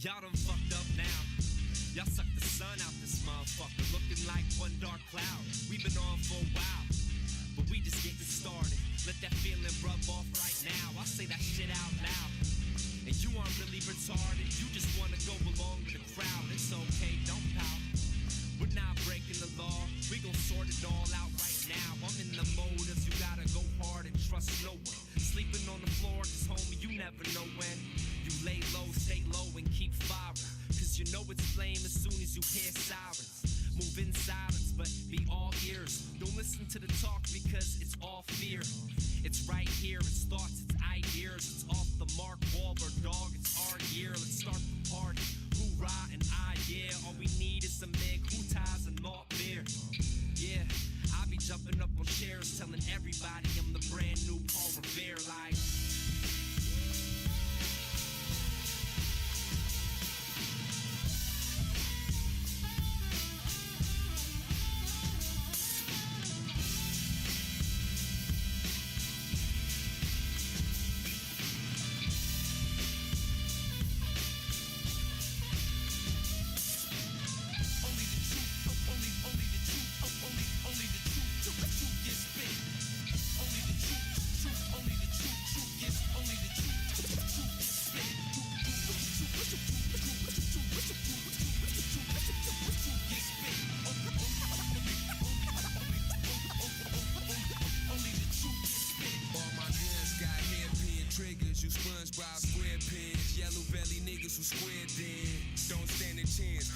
Y'all done fucked up now. Y'all suck the sun out this motherfucker, looking like one dark cloud. We've been on for a while, but we just getting started. Let that feeling rub off right now. I say that shit out loud. And you aren't really retarded, you just wanna go along with the crowd. It's okay, don't pout. We're not breaking the law, we gon' sort it all out right now. I'm in the mode of you gotta go hard and trust no one. Sleeping on the floor, cause homie, you never know when. You lay low, stay low, and keep firing. Cause you know it's flame as soon as you hear sirens. Move in silence, but be all ears. Don't listen to the talk because it's all fear. It's right here, it's thoughts, it's ideas. It's off the Mark Wahlberg, dog, it's our year. Let's start the party, hoorah and yeah. All we need is some big hoo-ties and malt beer. Yeah, I be jumping up on chairs, telling everybody I'm the brand new Paul Revere, like.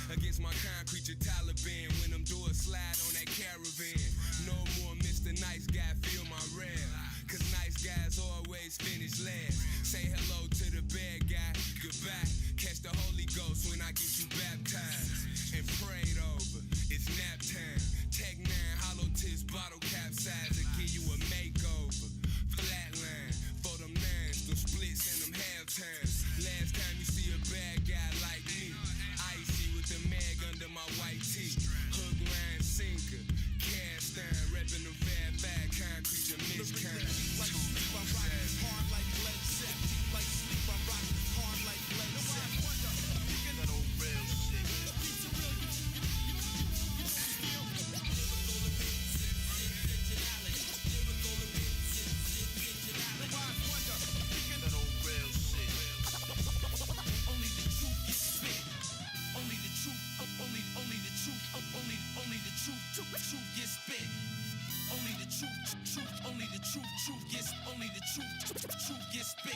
Against my concrete, your Taliban. When them doors slide on that caravan. No more Mr. Nice Guy, feel my wrath. Cause nice guys always finish last. Say hello to the bad guy, goodbye. Catch the Holy Ghost when I get you baptized. And prayed over, it's nap time. Tech 9, hollow tips, bottle capsize. To give you a makeover. Flatline, for them nines, them splits and them half times. Last time you see a bad guy like me, icy with the mag under my white tee. Hook, line, sinker, cast iron, reppin' the fat concrete, the miskind. Like sleep, I rock hard like Led Zepp. Like sleep, I rock hard like Led Zepp. That old real shit. That old real shit. Only the truth gets spit. Only the truth. Only the truth. Only the truth gets spit. Only the truth. Only the truth gets. Only the truth gets spit.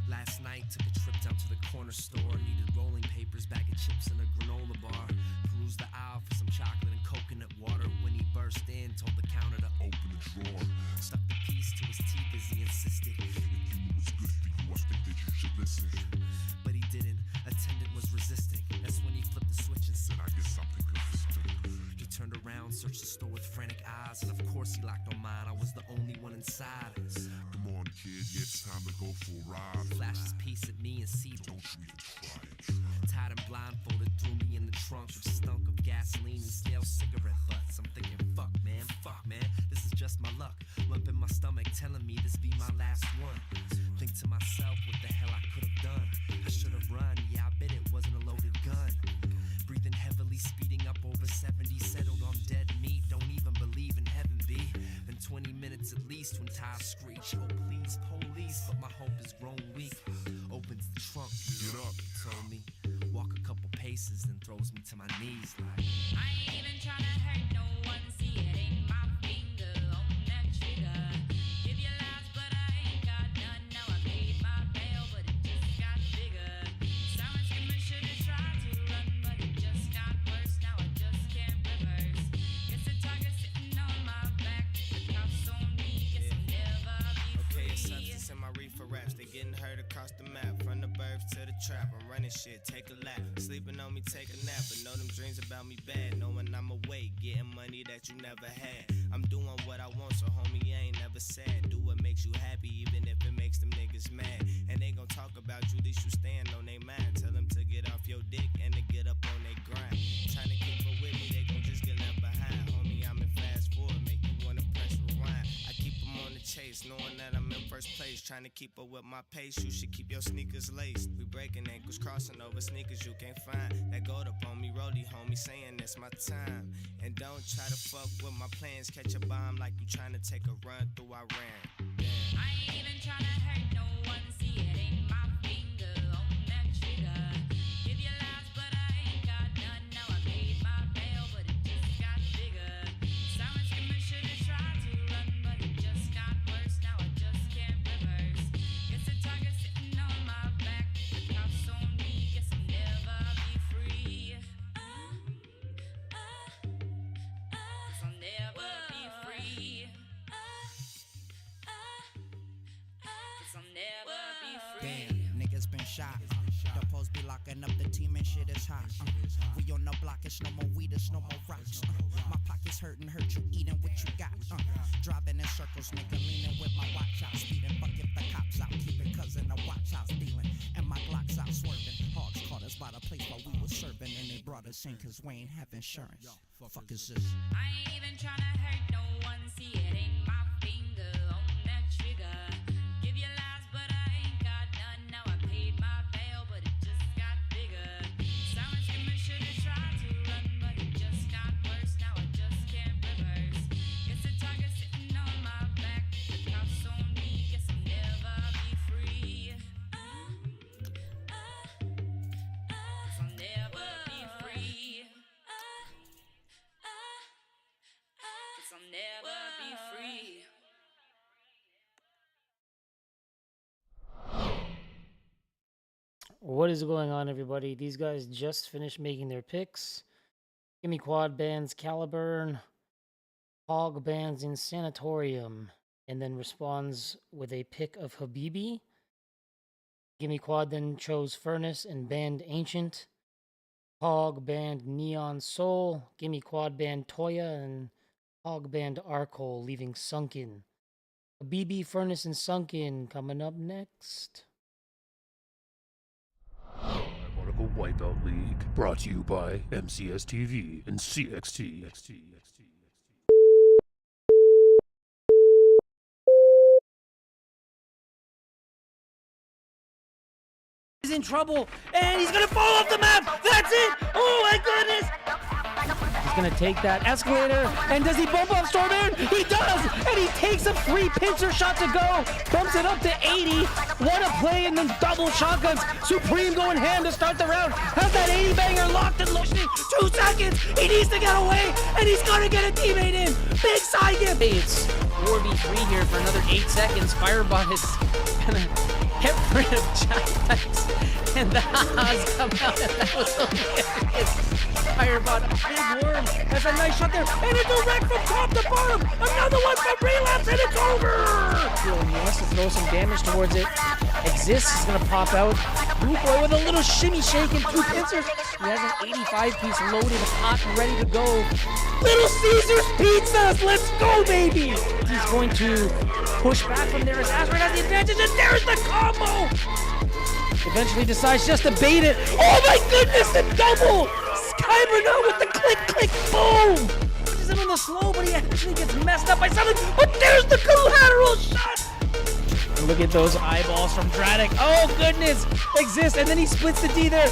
Last night, took a trip down to the corner store. Needed rolling papers, bag of chips, and a granola bar. Perused the aisle for some chocolate and coconut water. When he burst in, told the counter to open the drawer. Stuck the piece to his teeth as he insisted. If you knew what's good for you, I think that you should listen. But he didn't, attendant was resisting. That's when he flipped the switch and said, I guess I'll pick up this thing. He turned around, searched the store with frantic eyes. And of course he locked on mine, I was the only one inside. Come on, kid, yeah, it's time to go for a ride. Flashed his piece at me and seated. Don't you even try it. Tied and blindfolded, threw me in the trunk, which stunk of gasoline and stale cigarette butts. I'm thinking, fuck man, this is just my luck. Lump in my stomach telling me this be my last one. Think to myself, what the hell I could have done. I should have run, yeah, I bet it wasn't a loaded gun. Breathing heavily, speeding up over 70, settled on dead meat, don't even believe in heaven, B. Been 20 minutes at least when tires screech. Oh please, police, but my hope has grown weak. Opens the trunk, Get up. he told me. Walk a couple paces, then throws me to my knees like, I ain't even tryna hurt no one, see it ain't my finger on that trigger. Give your lies, but I ain't got none. Now I paid my bail, but it just got bigger. Someone screaming, should've tried to run, but it just got worse. Now I just can't reverse. Guess the tiger sitting on my back, the cops on me. Guess I'll never be free. Okay, it's substance in my reefer raps. They getting heard across the map. From the birth to the trap. I'm running shit, take a lap. Sleeping on me, take a nap. But know them dreams about me bad. Knowing I'm awake, getting money that you never had. I'm doing what I want, so homie, I ain't never sad. Do what makes you happy, even if it makes them niggas mad. And they gon' talk about you, at least you stand on they mind. Tell them to get off your dick and to get up on they grind. Trying to keep up with me, they gon' just get left behind. Homie, I'm in fast forward, make you wanna press rewind. I keep them on the chase, knowing that I'm in first place. Trying to keep up with my pace, you should keep your sneakers laced. We breaking ankles, crossing over sneakers you can't find. That gold up on me, rollie homie, saying it's my time. And don't try to fuck with my plans, catch a bomb like you trying to take a run through Iran. Damn. I ain't even tryna hurt no one. See, it ain't my finger on that trigger. Give you lies, but I ain't got none. Now I paid my bail, but it just got bigger. Someone screaming, should've tried to run, but it just got worse. Now I just can't reverse. Guess the target sitting on my back. The cops on me, guess I'll never be free. Guess I'll never be free. Guess I'll never be free. Damn, niggas been shot. The post be locking up the team and shit is hot. We on the block, it's no more weed, it's no more rocks. My pockets hurting, hurt you eating what you got. Driving in circles, nigga leaning with my watch out. Speeding, fuck if the cops out. Keeping cousin the watch out dealing. And my Glock's out swerving. Hogs caught us by the place while we was serving. And they brought us in cause we ain't have insurance. Fuck is this? I ain't even tryna hurt no one. See, it ain't my finger on that trigger. Give you lies, but I ain't got none. Now I paid my bail, but it just got bigger. Someone screaming, should've tried to run, but it just got worse. Now I just can't reverse. Guess the target sitting on my back. The cops on me, guess I'll never be free. Guess I'll never be free. Guess I'll never be free. What is going on, everybody? These guys just finished making their picks. Gimme Quad bands Caliburn, Hog bands in Sanatorium, and then responds with a pick of Habibi. Gimme Quad then chose Furnace and band Ancient. Hog band Neon Soul, Gimme Quad band Toya, and Hog band Arcole, leaving Sunken. Habibi, Furnace, and Sunken coming up next. Monaco Wipeout League, brought to you by MCS TV and CXT. He's in trouble, and he's gonna fall off the map. That's it. Oh my goodness. He's gonna take that escalator, and does he bump off Stormman? He does, and he takes a free pincer shot to go. Bumps it up to 80. What a play, and then double shotguns. Supreme going hand to start the round. Has that 80 banger locked and loaded. 2 seconds. He needs to get away, and he's gonna get a teammate in. Big side gift. Hey, it's 4v3 here for another 8 seconds. Firebot is gonna get rid of Giants, and the ha-has come out, and that was hilarious. Firebot, big worm, that's a nice shot there, and it's a wreck from top to bottom. Another one from Relapse, and it's over. He wants to throw some damage towards it. Exists is gonna pop out. Blue Boy with a little shimmy shake and 2 pincers. He has an 85 piece loaded, hot, and ready to go. Little Caesar's pizzas, let's go, baby. He's going to push back from there as Azrael has the advantage, and there's the combo. Eventually decides just to bait it. Oh my goodness, the double! Skyber now with the click, click, boom! Pushes him on the slow, but he actually gets messed up by something. But there's the collateral shot! And look at those eyeballs from Dradic. Oh goodness! Exists, and then he splits the D there.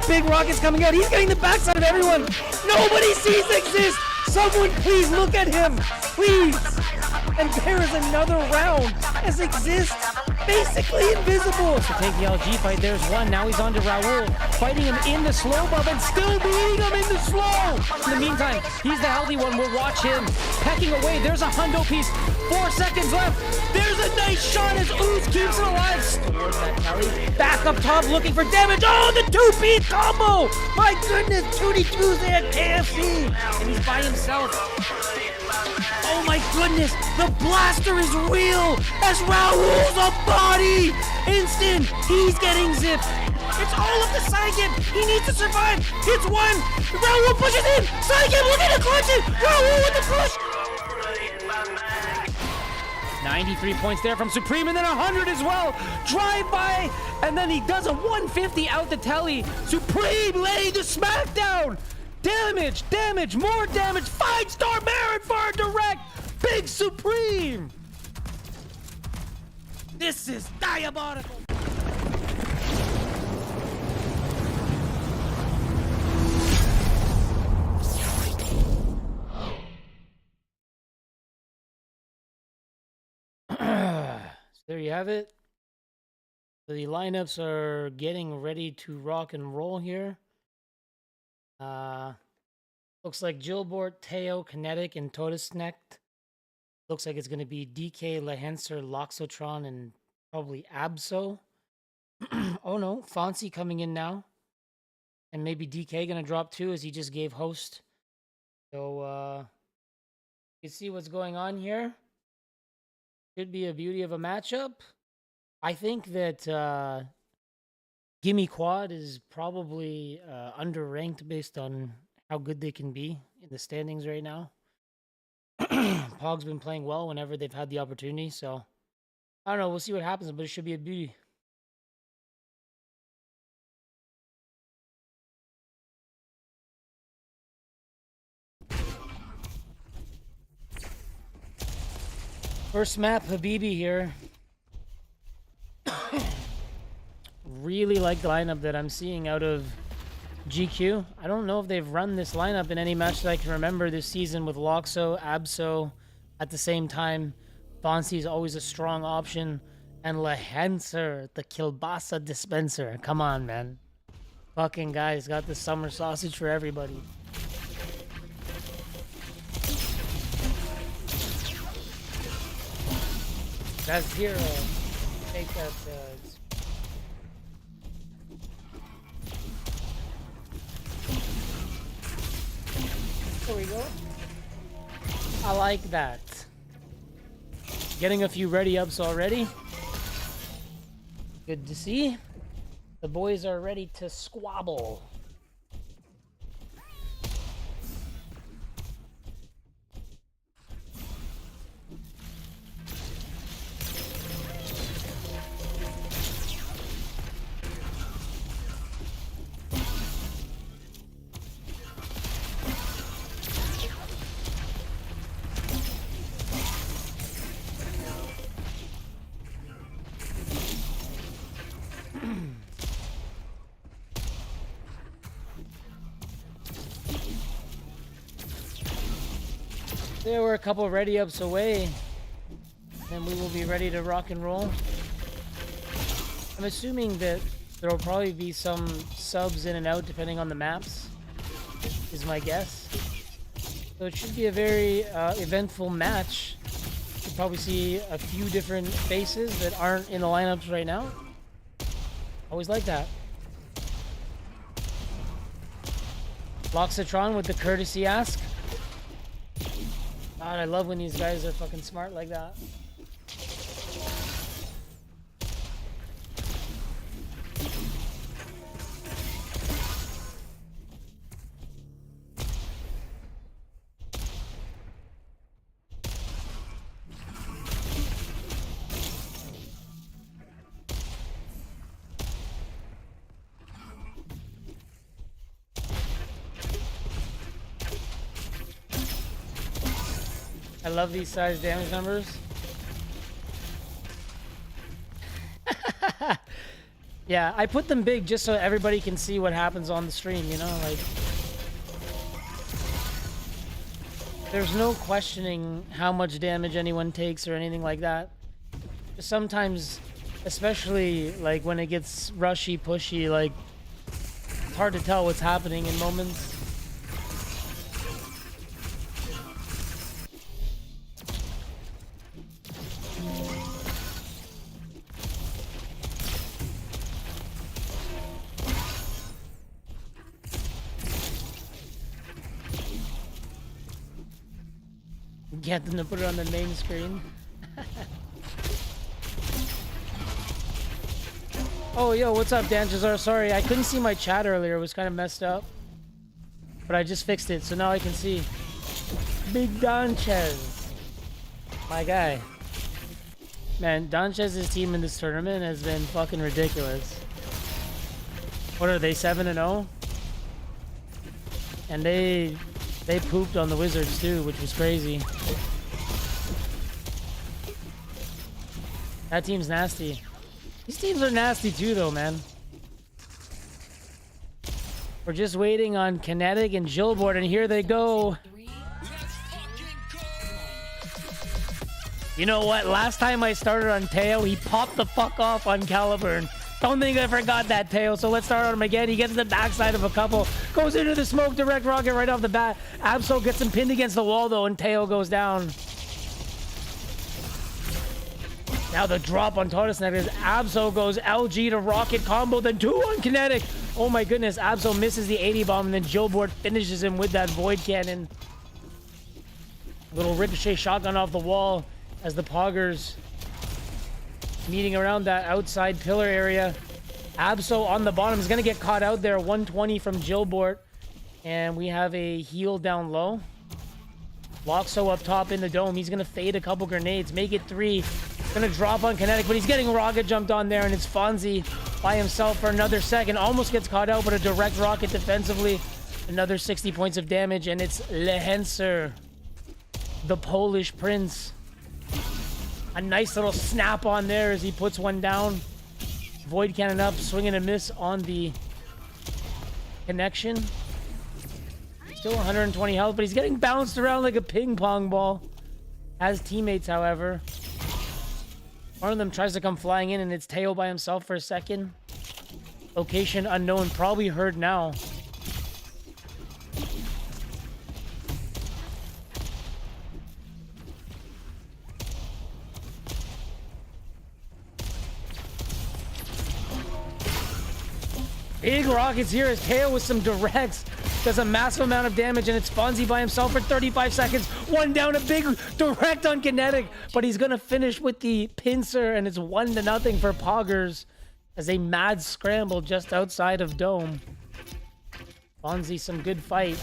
Big rockets coming out. He's getting the backside of everyone. Nobody sees Exist! Someone please look at him! Please! And there is another round as Exist basically invisible. To take the LG fight, there's one. Now he's on to Raul, fighting him in the slow bump and still beating him in the slow. In the meantime, he's the healthy one. We'll watch him pecking away. There's a hundo piece. 4 seconds left. There's a nice shot as Ooze keeps it alive. Towards that Kelly. Back up top looking for damage. Oh, the 2-piece combo. My goodness, 2D Tuesday at KFC. And he's by himself. Oh my goodness, the blaster is real as Raul's a body Instant! He's getting zipped! It's all of the Saigon! He needs to survive! Hits one! Raul pushes in! Saigon looking to clutch it! Raul with the push! 93 points there from Supreme, and then 100 as well. Drive by, and then he does a 150 out the telly. Supreme laying the smackdown. Damage, more damage. 5-star Baron for a direct. Big Supreme. This is diabolical. There you have it. The lineups are getting ready to rock and roll here. Looks like Gilbert, Teo, Kinetic, and Todesnecht. Looks like it's going to be DK, Lehenser, Loxotron, and probably Absol. Oh no, Fonzie coming in now. And maybe DK going to drop too, as he just gave host. So, you see what's going on here. Should be a beauty of a matchup. I think that Gimme Quad is probably underranked based on how good they can be in the standings right now. Pog's been playing well whenever they've had the opportunity, so I don't know. We'll see what happens, but it should be a beauty. First map, Habibi here. Really like the lineup that I'm seeing out of GQ. I don't know if they've run this lineup in any match that I can remember this season with Loxo, Absol at the same time. Fonzie is always a strong option. And Lehenser, the Kilbasa dispenser. Come on, man. Fucking guy's got the summer sausage for everybody. That's hero. Take that. There we go. I like that. Getting a few ready ups already. Good to see. The boys are ready to squabble. There were a couple ready ups away, and we will be ready to rock and roll. I'm assuming that there will probably be some subs in and out depending on the maps, is my guess. So it should be a very eventful match. You'll probably see a few different faces that aren't in the lineups right now. Always like that. Loxotron with the courtesy ask. God, I love when these guys are fucking smart like that. I love these size damage numbers. Yeah, I put them big just so everybody can see what happens on the stream, you know, like there's no questioning how much damage anyone takes or anything like that. Sometimes, especially like when it gets rushy, pushy, like it's hard to tell what's happening in moments. Get them to put it on the main screen. Oh, yo, what's up, Danchazar? Sorry, I couldn't see my chat earlier. It was kind of messed up. But I just fixed it, so now I can see. Big Donchez. My guy. Man, Donchez's team in this tournament has been fucking ridiculous. What are they, 7-0? And they pooped on the Wizards too, which was crazy. That team's nasty. These teams are nasty too, though, man. We're just waiting on Kinetic and Gilboard, and here they go. You know what? Last time I started on Teo, he popped the fuck off on Caliburn. Don't think I forgot that, Teo. So let's start on him again. He gets the backside of a couple. Goes into the smoke, direct rocket right off the bat. Absol gets him pinned against the wall, though, and Teo goes down. Now the drop on Todesnek is Absol goes LG to rocket combo, then 2 on Kinetic. Oh my goodness, Absol misses the 80 bomb, and then Gilboard finishes him with that void cannon. Little ricochet shotgun off the wall as the Poggers meeting around that outside pillar area. Absol on the bottom is going to get caught out there. 120 from Gilboard. And we have a heal down low. Loxo up top in the dome. He's going to fade a couple grenades, make it 3. Gonna drop on Kinetic, but he's getting rocket jumped on there, and it's Fonzie by himself for another second. Almost gets caught out, but a direct rocket defensively. Another 60 points of damage, and it's Lehenser, the Polish prince. A nice little snap on there as he puts one down. Void cannon up, swing and a miss on the connection. Still 120 health, but he's getting bounced around like a ping pong ball. Has teammates, however. One of them tries to come flying in, and it's Teo by himself for a second. Location unknown, probably heard now. Big rockets here as Teo with some directs. Does a massive amount of damage, and it's Fonzie by himself for 35 seconds. One down, a big direct on Kinetic, but he's going to finish with the pincer, and it's 1-0 for Poggers as a mad scramble just outside of Dome. Fonzie, some good fight.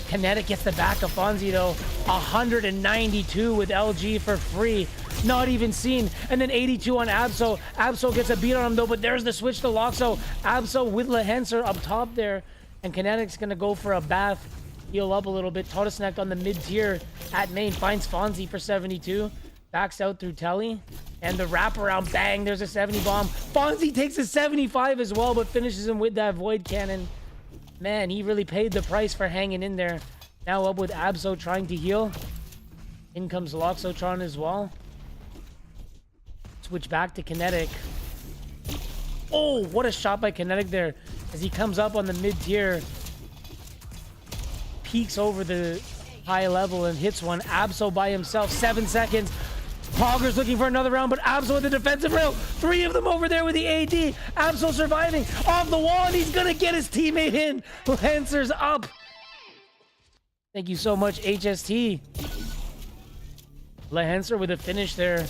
Kinetic gets the back of Fonzie, though. 192 with LG for free. Not even seen. And then 82 on Absol. Absol gets a beat on him, though, but there's the switch to Loxo. Absol with Lehenser up top there. And Kinetic's going to go for a bath. Heal up a little bit. Todesnek on the mid-tier at main. Finds Fonzie for 72. Backs out through Telly. And the wraparound, bang, there's a 70 bomb. Fonzie takes a 75 as well, but finishes him with that void cannon. Man, he really paid the price for hanging in there. Now up with Absol trying to heal. In comes Loxotron as well. Switch back to Kinetic. Oh, what a shot by Kinetic there. As he comes up on the mid-tier. Peeks over the high level and hits one. Absol by himself, 7 seconds. Poggers looking for another round, but Absol with the defensive rail. 3 of them over there with the AD. Absol surviving off the wall, and he's gonna get his teammate in. Lancer's up. Thank you so much, HST. Lehenser with a finish there.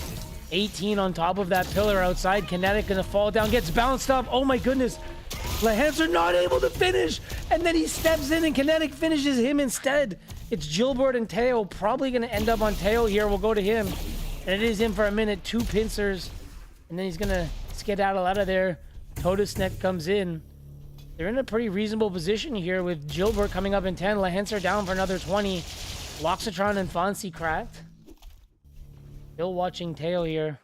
18 on top of that pillar outside. Kinetic gonna fall down, gets bounced up. Oh my goodness. Lehenser not able to finish, and then he steps in and Kinetic finishes him instead. It's Gilbert and Teo, probably gonna end up on Teo here. We'll go to him, and it is him for a minute. 2 pincers, and then he's gonna skedaddle out of there. Todesnek comes in. They're in a pretty reasonable position here with Gilbert coming up in 10. Lehenser down for another 20. Loxotron and Fonzie cracked. Still watching Teo here.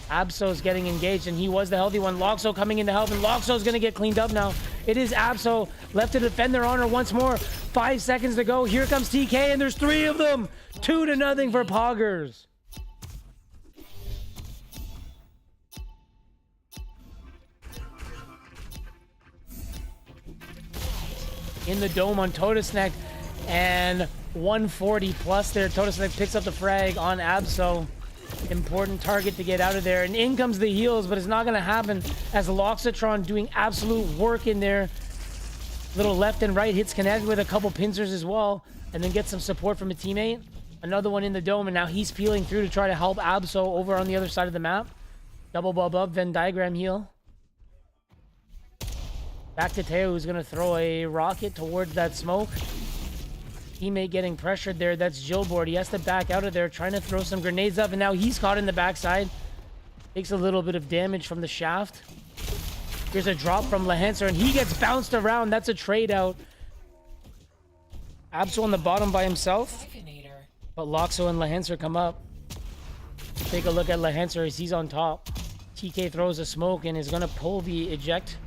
Absol's getting engaged, and he was the healthy one. Loxo coming in to help, and Loxo's going to get cleaned up now. It is Absol left to defend their honor once more. 5 seconds to go. Here comes TK, and there's 3 of them. 2-0 for Poggers. In the dome on Todesnek, and 140 plus there. Todesnek picks up the frag on Absol. Important target to get out of there. And in comes the heals, but it's not going to happen as Loxotron doing absolute work in there. Little left and right hits Kinetic with a couple pincers as well. And then gets some support from a teammate. Another one in the dome, and now he's peeling through to try to help Absol over on the other side of the map. Double bob up, Venn diagram heal. Back to Teo, who's gonna throw a rocket towards that smoke. Teammate getting pressured there. That's Jillboard. He has to back out of there, trying to throw some grenades up, and now he's caught in the backside. Takes a little bit of damage from the shaft. Here's a drop from Lahancer, and he gets bounced around. That's a trade out. Absol on the bottom by himself, but Loxo and Lahancer come up. Take a look at Lahancer as he's on top. TK throws a smoke and is going to pull the eject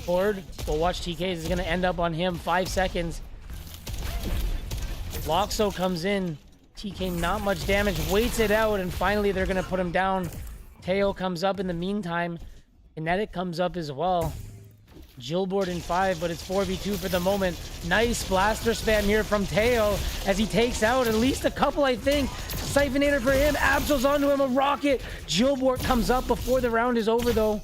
cord, but watch TK is going to end up on him. 5 seconds. Loxo comes in. TK not much damage, waits it out, and finally they're going to put him down. Teo comes up in the meantime. Kinetic comes up as well. Jillboard in 5, but it's 4v2 for the moment. Nice blaster spam here from Teo as he takes out at least a couple, I think. Siphonator for him. Absol's onto him, a rocket. Jillboard comes up before the round is over, though.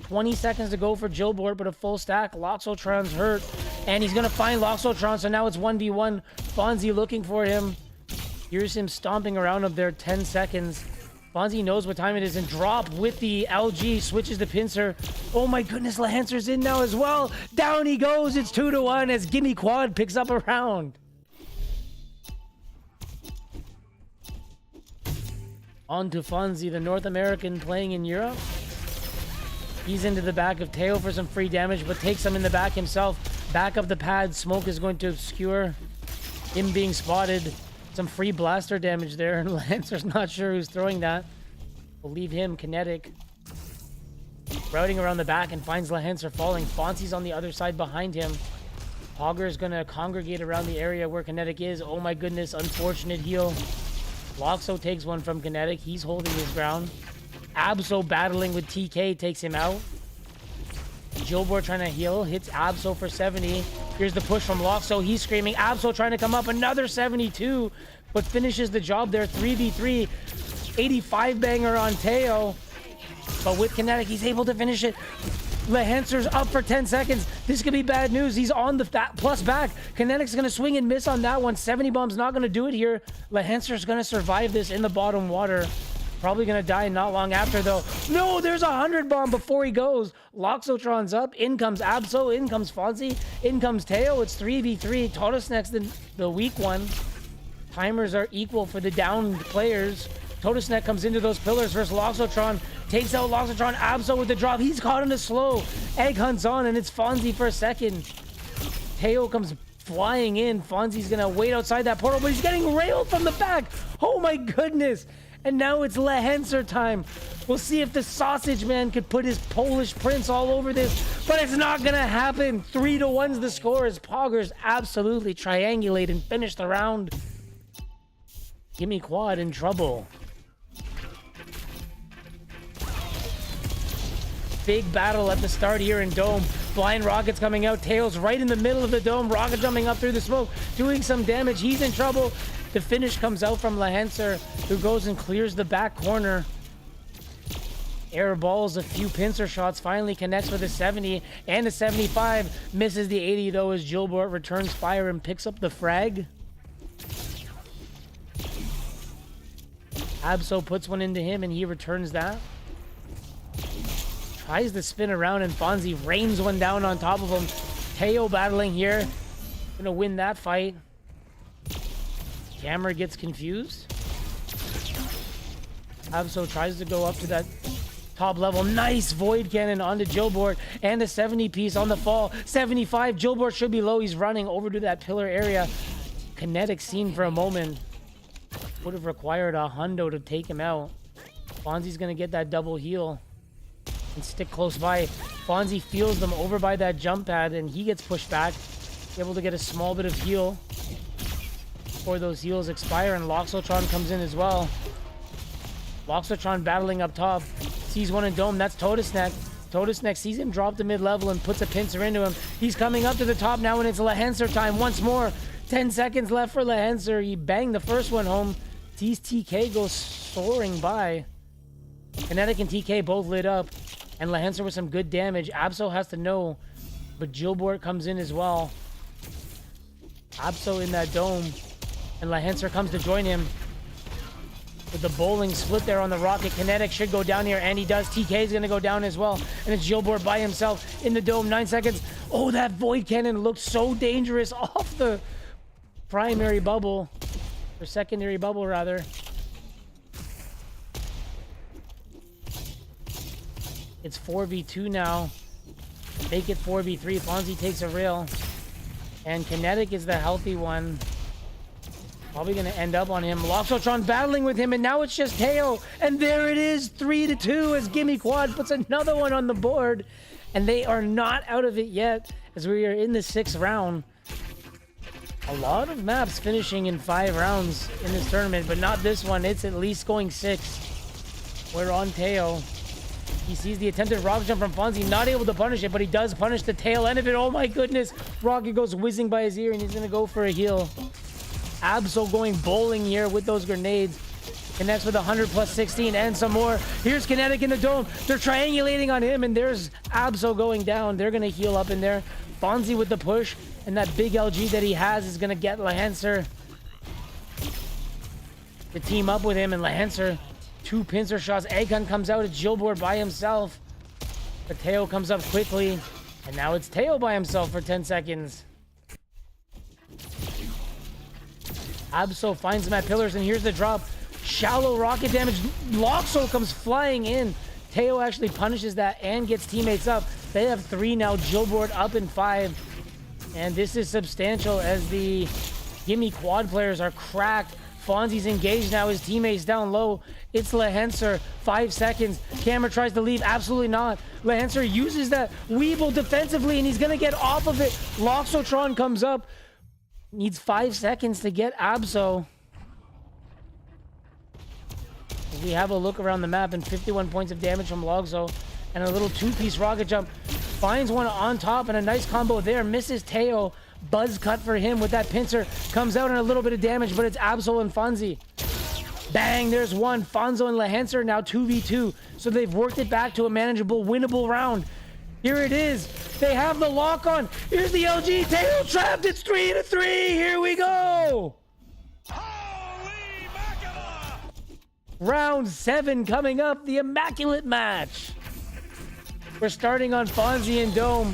20 seconds to go for Jillboard, but a full stack. Loxotron's hurt, and he's going to find Loxotron, so now it's 1v1. Fonzie looking for him. Here's him stomping around up there, 10 seconds. Fonzie knows what time it is and drop with the LG, switches to pincer. Oh my goodness, Lahancer's in now as well. Down he goes, it's 2-1 as Gimme Quad picks up a round. On to Fonzie, the North American playing in Europe. He's into the back of Teo for some free damage, but takes him in the back himself. Back up the pad, smoke is going to obscure him being spotted. Some free blaster damage there, and Lancer's not sure who's throwing that. We'll leave him. Kinetic routing around the back and finds Lahancer falling. Fonzie's on the other side behind him. Poggers gonna congregate around the area where Kinetic is. Oh my goodness, unfortunate heal. Loxo takes one from Kinetic. He's holding his ground. Absol battling with TK takes him out. Jillboard trying to heal, hits Absol for 70. Here's the push from Loxo. He's screaming. Absol trying to come up, another 72, but finishes the job there. 3v3, 85 banger on Teo. But with Kinetic, he's able to finish it. Lahancer's up for 10 seconds. This could be bad news. He's on the plus back. Kinetic's going to swing and miss on that one. 70 bomb's not going to do it here. Lahancer's going to survive this in the bottom water. Probably going to die not long after, though. No, there's a 100 bomb before he goes. Loxotron's up. In comes Absol. In comes Fonzie. In comes Teo. It's 3v3. Totosneck's the weak one. Timers are equal for the downed players. Totosneck comes into those pillars versus Loxotron. Takes out Loxotron. Absol with the drop. He's caught in a slow. Egg Hunt's on, and it's Fonzie for a second. Teo comes flying in. Fonzie's going to wait outside that portal, but he's getting railed from the back. Oh, my goodness. And now it's Lahancer time. We'll see if the sausage man could put his Polish prince all over this, but it's not gonna happen. 3-1's the score as Poggers absolutely triangulate and finish the round. Gimme Quad in trouble. Big battle at the start here in Dome. Blind Rocket's coming out. Tails right in the middle of the Dome. Rocket jumping up through the smoke, doing some damage. He's in trouble. The finish comes out from Lahancer, who goes and clears the back corner. Air balls a few pincer shots, finally connects with a 70 and a 75. Misses the 80, though, as Jillboard returns fire and picks up the frag. Absol puts one into him, and he returns that. Tries to spin around, and Fonzie rains one down on top of him. Teo battling here. Gonna win that fight. Camera gets confused. Absol tries to go up to that top level. Nice void cannon onto Jillboard and a 70 piece on the fall. 75. Jillboard should be low. He's running over to that pillar area. Kinetic seen for a moment. Would have required a hundo to take him out. Fonzie's gonna get that double heal and stick close by. Fonzie feels them over by that jump pad, and he gets pushed back. Able to get a small bit of heal before those heals expire, and Loxotron comes in as well. Loxotron battling up top. Sees one in Dome. That's Totosneck. Totosneck sees him drop to mid-level and puts a pincer into him. He's coming up to the top now, and it's Lahancer time once more. 10 seconds left for Lahancer. He banged the first one home. Sees TK go soaring by. Kinetic and TK both lit up, and Lahancer with some good damage. Absol has to know, but Jillboard comes in as well. Absol in that Dome, and Lahancer comes to join him. with the bowling split there on the Rocket. Kinetic should go down here, and he does. TK is going to go down as well. And it's Gilbert by himself in the dome. 9 seconds. Oh, that Void Cannon looked so dangerous off the primary bubble. Or secondary bubble, rather. It's 4v2 now. Make it 4v3. Fonzie takes a rail. And Kinetic is the healthy one. Probably going to end up on him. Loxotron battling with him, and now it's just Teo. And there it is, 3-2 as Gimme Quad puts another one on the board. And they are not out of it yet as we are in the 6th round. A lot of maps finishing in 5 rounds in this tournament, but not this one. It's at least going 6. We're on Teo. He sees the attempted rocket jump from Fonzie, not able to punish it, but he does punish the tail end of it. Oh my goodness. Rocket goes whizzing by his ear, and he's going to go for a heal. Absol going bowling here with those grenades. Connects with 100 plus 16 and some more. Here's Kinetic in the dome. They're triangulating on him, and there's Absol going down. They're going to heal up in there. Fonzie with the push, and that big LG that he has is going to get Lahancer to team up with him, and Lahancer, 2 pincer shots. Egg Hunt comes out. It's Gilbert by himself. But Teo comes up quickly, and now it's Teo by himself for 10 seconds. Absol finds him at pillars, and here's the drop. Shallow rocket damage. Loxo comes flying in. Teo actually punishes that and gets teammates up. They have 3 now. Gilbert up in 5. And this is substantial as the Gimme Quad players are cracked. Fonzie's engaged now. His teammates down low. It's Lahancer. 5 seconds. Camera tries to leave. Absolutely not. Lahancer uses that Weeble defensively, and he's going to get off of it. Loxotron comes up. Needs 5 seconds to get Absol. As we have a look around the map, and 51 points of damage from Loxo. And a little 2-piece rocket jump. Finds one on top, and a nice combo there. Misses Teo. Buzz cut for him with that pincer. Comes out in a little bit of damage, but it's Absol and Fonzie. Bang, there's one. Fonzo and Lahancer now 2v2. So they've worked it back to a manageable, winnable round. Here it is. They have the lock on. Here's the LG. Teo trapped. It's 3-3. Here we go. Holy mackerel! Round 7 coming up. The immaculate match. We're starting on Fonzie and Dome.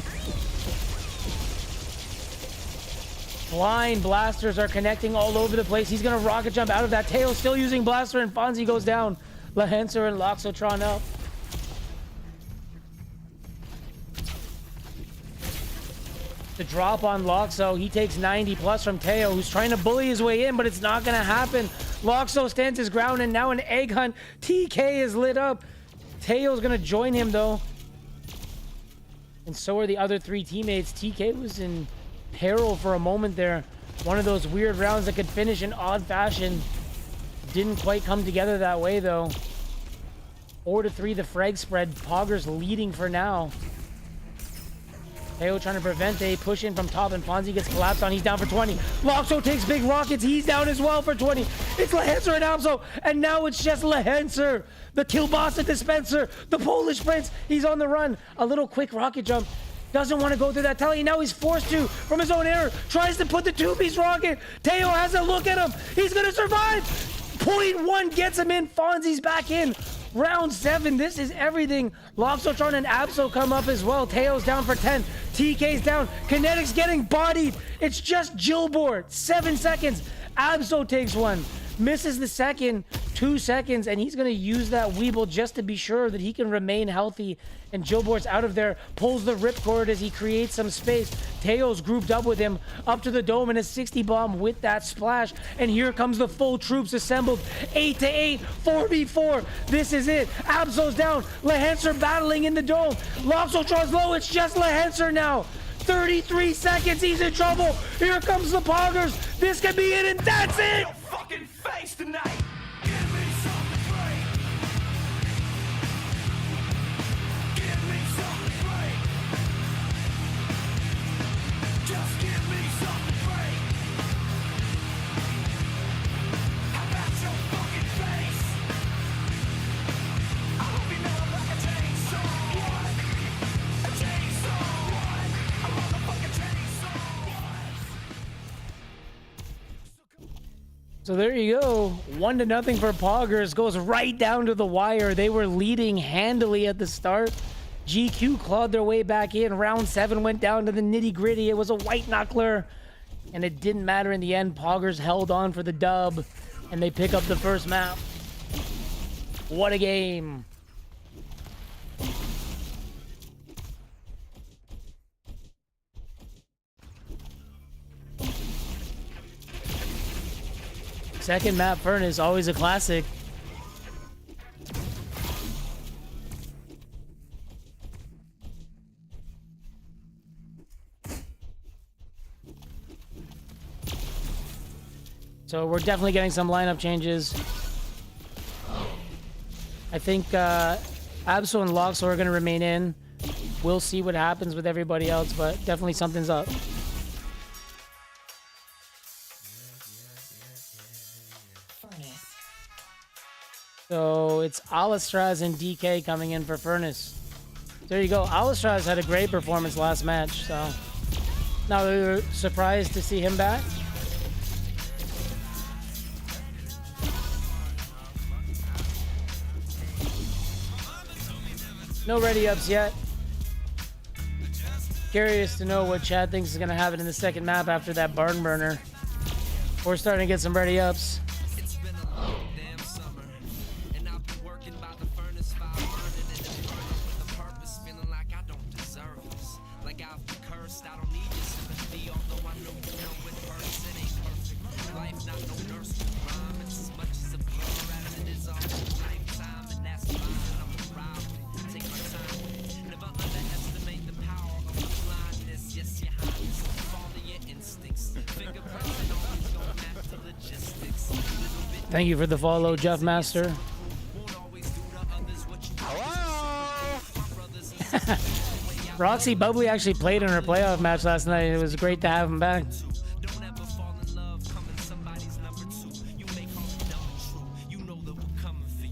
Flying blasters are connecting all over the place. He's going to rocket jump out of that. Teo still using blaster, and Fonzie goes down. Lahancer and Loxotron up. The drop on Loxo. He takes 90 plus from Teo, who's trying to bully his way in, but it's not going to happen. Loxo stands his ground, and now an egg hunt. TK is lit up. Teo's going to join him, though. And so are the other 3 teammates. TK was in peril for a moment there. One of those weird rounds that could finish in odd fashion. Didn't quite come together that way, though. 4-3 the frag spread. Poggers leading for now. Teo trying to prevent a push in from top, and Fonzie gets collapsed on. He's down for 20. Loxo takes big rockets. He's down as well for 20. It's Lahancer and Absol, and now it's just Lahancer. The Kielbasa dispenser. The Polish prince. He's on the run. A little quick rocket jump. Doesn't want to go through that telly. Now he's forced to from his own error. Tries to put the 2-piece rocket. Teo has a look at him. He's going to survive. 0.1 gets him in. Fonzie's back in. Round 7. This is everything. Loxotron and Absol come up as well. Teo's down for 10. TK's down. Kinetic's getting bodied. It's just Gilbert. 7 seconds. Absol takes one. Misses the second. 2 seconds, and he's going to use that Weeble just to be sure that he can remain healthy. And Gilbert's out of there, pulls the ripcord as he creates some space. Teo's grouped up with him, up to the dome, and a 60 bomb with that splash. And here comes the full troops assembled. 8-8, 4v4. This is it. Absol's down. Lahancer battling in the dome. Loxotron's low. It's just Lahancer now. 33 seconds. He's in trouble. Here comes the Poggers. This could be it, and that's it. Your fucking face tonight. So there you go. 1-0 for Poggers. Goes right down to the wire. They were leading handily at the start. GQ clawed their way back in. Round 7 went down to the nitty-gritty. It was a white knuckler. And it didn't matter in the end. Poggers held on for the dub. And they pick up the first map. What a game. Second map, Furnace, always a classic. So we're definitely getting some lineup changes. I think Absol and Loxo are going to remain in. We'll see what happens with everybody else, but definitely something's up. So it's Alistraz and DK coming in for Furnace. There you go. Alistraz had a great performance last match, so now we were surprised to see him back. No ready ups yet. Curious to know what Chad thinks is going to happen in the second map after that barn burner. We're starting to get some ready ups. Thank you for the follow, Jeff Master. Roxy Bubbly actually played in her playoff match last night. It was great to have him back.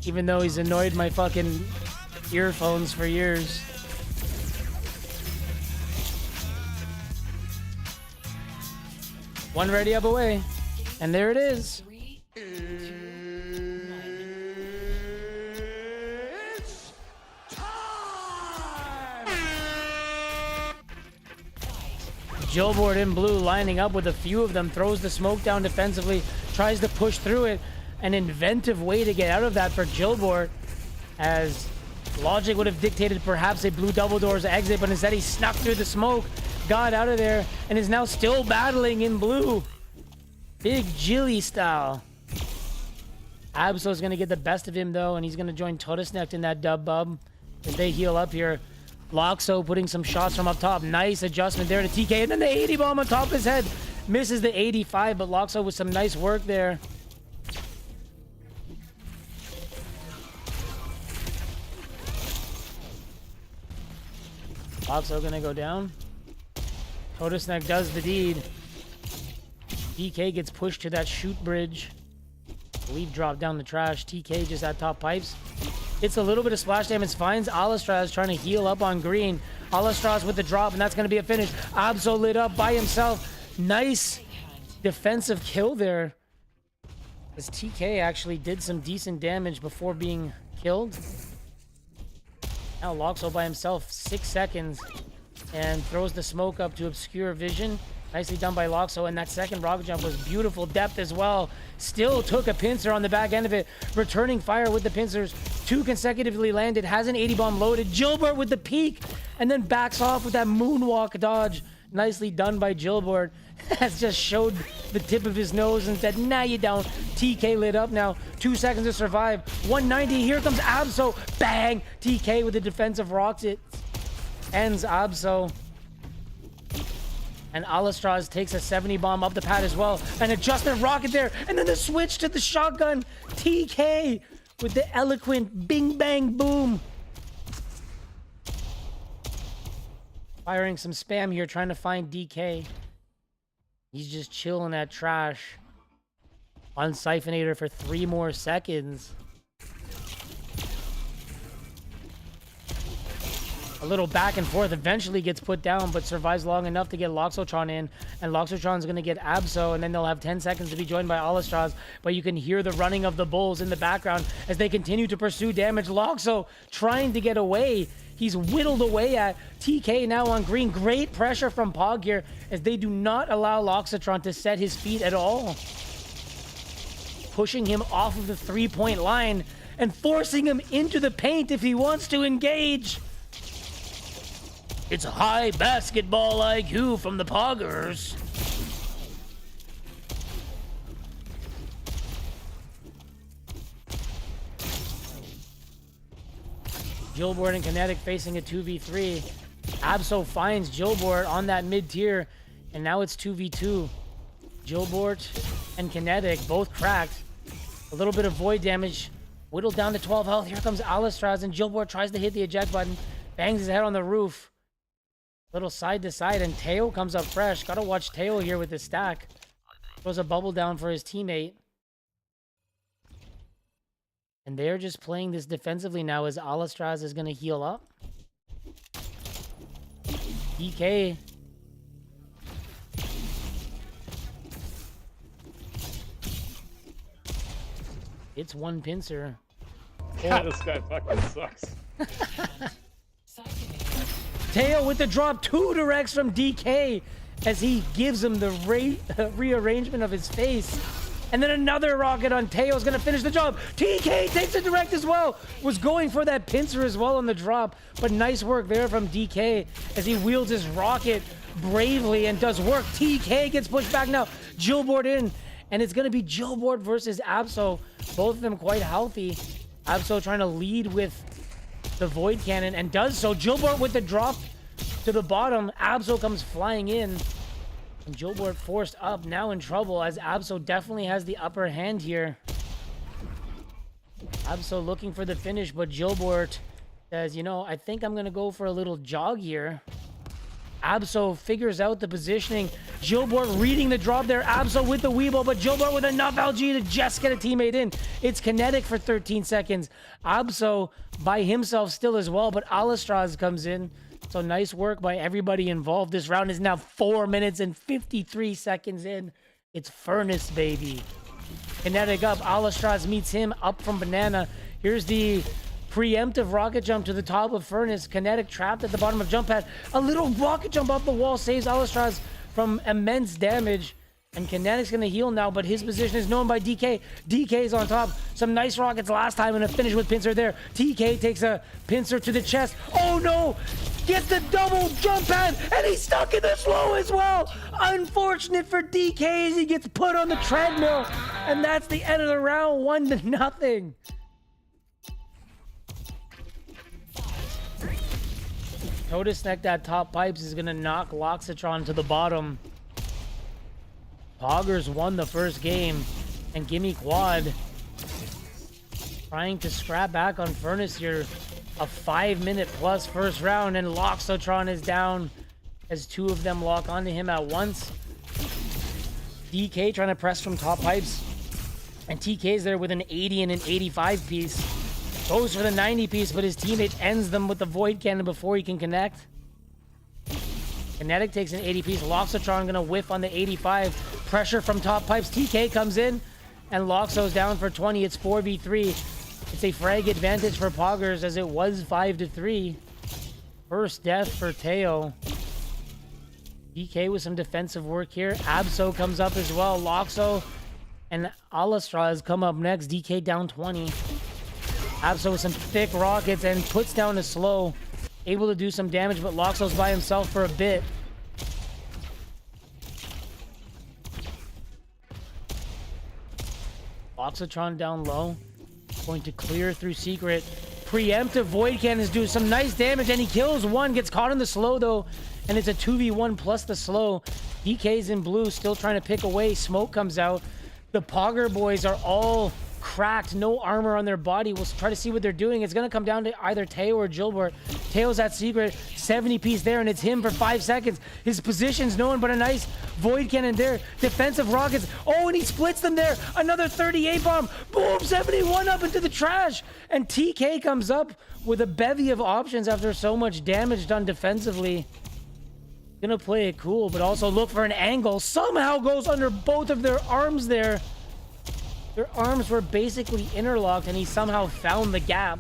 Even though he's annoyed my fucking earphones for years. One ready up away. And there it is. Jillboard in blue lining up with a few of them, throws the smoke down defensively, tries to push through it. An inventive way to get out of that for Jillboard, as logic would have dictated perhaps a blue double doors exit, but instead he snuck through the smoke, got out of there, and is now still battling in blue. Big Jilly style. Absol's gonna get the best of him though, and he's gonna join Todesnecht in that dub bub as they heal up here. Loxo putting some shots from up top. Nice adjustment there to TK. And then the 80 bomb on top of his head. Misses the 85, but Loxo with some nice work there. Loxo gonna go down. Todesneck does the deed. TK gets pushed to that shoot bridge. Leaf drop down the trash. TK just at top pipes. It's a little bit of splash damage. Finds Alistraz trying to heal up on green. Alistraz with the drop, and that's going to be a finish. Absol lit up by himself. Nice defensive kill there. As TK actually did some decent damage before being killed. Now Loxo by himself, 6 seconds. And throws the smoke up to obscure vision. Nicely done by Loxo, and that second rocket jump was beautiful depth as well. Still took a pincer on the back end of it. Returning fire with the pincers. 2 consecutively landed. Has an 80 bomb loaded. Gilbert with the peak, and then backs off with that moonwalk dodge. Nicely done by Gilbert. Has just showed the tip of his nose and said, nah, you don't. TK lit up now. 2 seconds to survive. 190. Here comes Absol. Bang! TK with the defensive rocket. Ends Absol. And Alistraz takes a 70 bomb up the pad as well. An adjustment rocket there. And then the switch to the shotgun. TK with the eloquent bing bang boom. Firing some spam here, trying to find DK. He's just chilling that trash. On Siphonator for 3 more seconds. A little back and forth, eventually gets put down, but survives long enough to get Loxotron in. And Loxotron's going to get Absol, and then they'll have 10 seconds to be joined by Alistraz. But you can hear the running of the bulls in the background as they continue to pursue damage. Loxo trying to get away. He's whittled away at TK now on green. Great pressure from Pog here as they do not allow Loxotron to set his feet at all. Pushing him off of the three-point line and forcing him into the paint if he wants to engage. It's high basketball IQ from the Poggers. Gilbert and Kinetic facing a 2v3. Absol finds Gilbert on that mid-tier, and now it's 2v2. Gilbert and Kinetic both cracked. A little bit of void damage. Whittled down to 12 health. Here comes Alistraz, and Gilbert tries to hit the eject button. Bangs his head on the roof. Little side to side, and Teo comes up fresh. Gotta watch Teo here with his stack. Throws a bubble down for his teammate. And they're just playing this defensively now as Alistraz is gonna heal up. DK. It's one pincer. God, this guy fucking sucks. Teo with the drop, 2 directs from DK as he gives him the rearrangement of his face. And then another rocket on Teo's gonna finish the job. TK takes a direct as well. Was going for that pincer as well on the drop, but nice work there from DK as he wields his rocket bravely and does work. TK gets pushed back now. Gilbert in, and it's gonna be Gilbert versus Absol. Both of them quite healthy. Absol trying to lead with the Void Cannon and does so. Gilbert with the drop to the bottom. Absol comes flying in. And Gilbert forced up, now in trouble as Absol definitely has the upper hand here. Absol looking for the finish, but Gilbert says, you know, I think I'm going to go for a little jog here. Absol figures out the positioning. Gilbert reading the drop there. Absol with the Weebo, but Gilbert with enough LG to just get a teammate in. It's Kinetic for 13 seconds. Absol by himself still as well, but Alistraz comes in. So nice work by everybody involved. This round is now 4 minutes and 53 seconds in. It's Furnace, baby. Kinetic up. Alistraz meets him up from Banana. Here's the preemptive rocket jump to the top of Furnace. Kinetic trapped at the bottom of jump pad. A little rocket jump off the wall saves Alistraz from immense damage. And Kinetic's going to heal now, but his position is known by DK. DK's on top. Some nice rockets last time and a finish with Pincer there. TK takes a Pincer to the chest. Oh no! Gets the double jump pad, and he's stuck in the slow as well. Unfortunate for DK as he gets put on the treadmill. And that's the end of the round, 1-0. Totus Neck that top pipes is going to knock Loxotron to the bottom. Poggers won the first game, and Gimme Quad trying to scrap back on Furnace here. A 5-minute plus first round, and Loxotron is down as 2 of them lock onto him at once. DK trying to press from top pipes, and TK's there with an 80 and an 85 piece. Goes for the 90 piece, but his teammate ends them with the Void Cannon before he can connect. Kinetic takes an 80 piece. Loxotron gonna whiff on the 85. Pressure from top pipes. TK comes in, and Loxo's down for 20. It's 4v3. It's a frag advantage for Poggers as it was 5-3. First death for Teo. DK with some defensive work here. Absol comes up as well. Loxo and Alistraz come up next. DK down 20. Absol with some thick rockets and puts down a slow. Able to do some damage, but Loxo's by himself for a bit. Loxotron down low. Going to clear through secret. Preemptive Void Cannons do some nice damage, and he kills one. Gets caught in the slow, though, and it's a 2v1 plus the slow. DK's in blue, still trying to pick away. Smoke comes out. The Pogger boys are all cracked, no armor on their body. We'll try to see what they're doing. It's going to come down to either Teo or Gilbert. Teo's that secret 70 piece there, and it's him for 5 seconds. His position's known, but a nice void cannon there. Defensive rockets. Oh, and he splits them there. Another 38 bomb. Boom, 71 up into the trash. And TK comes up with a bevy of options after so much damage done defensively. Gonna play it cool, but also look for an angle. Somehow goes under both of their arms there. Their arms were basically interlocked, and he somehow found the gap.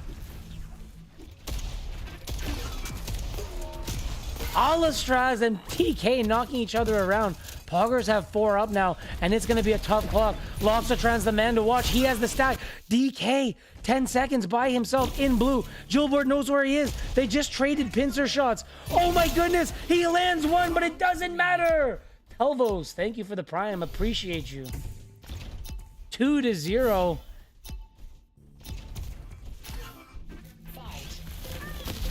Alistraz and TK knocking each other around. Poggers have 4 up now, and it's going to be a tough clock. Loxotran's the man to watch. He has the stack. DK, 10 seconds by himself in blue. Gilbert knows where he is. They just traded pincer shots. Oh my goodness, he lands one, but it doesn't matter. Telvos, thank you for the prime. Appreciate you. 2-0.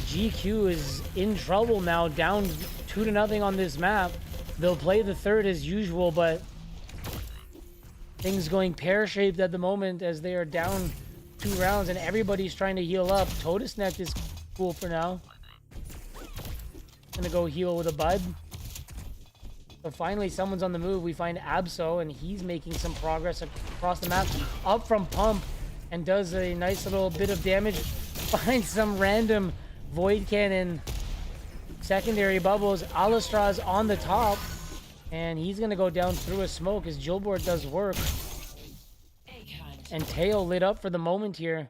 GQ is in trouble now, down 2-0 on this map. They'll play the third as usual, but things going pear-shaped at the moment as they are down 2 rounds and everybody's trying to heal up. Totisnek is cool for now. Gonna go heal with a bud. So finally someone's on the move. We find Absol, and he's making some progress across the map. Up from pump and does a nice little bit of damage. Finds some random void cannon secondary bubbles. Alistraz on the top, and he's gonna go down through a smoke as Gilbert does work. And Teo lit up for the moment here.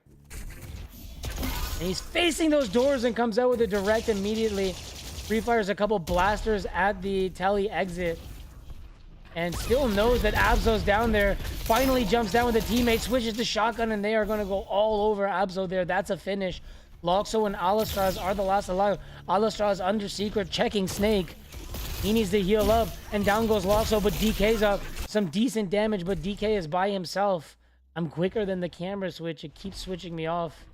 And he's facing those doors and comes out with a direct immediately. Free fires a couple blasters at the tele exit. And still knows that Absol's down there. Finally jumps down with a teammate, switches to shotgun, and they are gonna go all over Absol there. That's a finish. Loxo and Alistraz are the last alive. Alistraz under secret, checking Snake. He needs to heal up, and down goes Loxo, but DK's up. Some decent damage, but DK is by himself. I'm quicker than the camera switch. It keeps switching me off.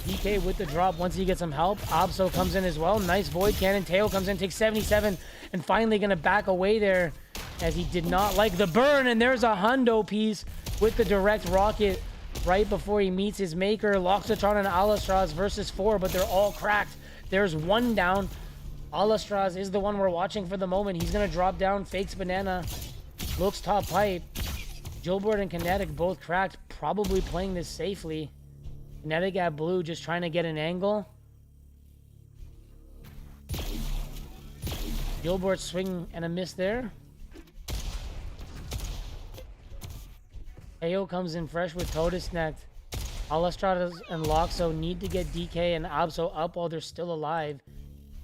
DK with the drop once he gets some help. Absol comes in as well. Nice void cannon. Teo comes in, takes 77, and finally going to back away there as he did not like the burn. And there's a hundo piece with the direct rocket right before he meets his maker. Loxotron and Alistraz versus 4, but they're all cracked. There's 1 down. Alistraz is the one we're watching for the moment. He's going to drop down, fakes banana, looks top pipe. Gilbert and Kinetic both cracked, probably playing this safely. Kinetic at blue, just trying to get an angle. Gilbert swing and a miss there. Teo comes in fresh with Totisnek. Alistraz and Loxo need to get DK and Absol up while they're still alive.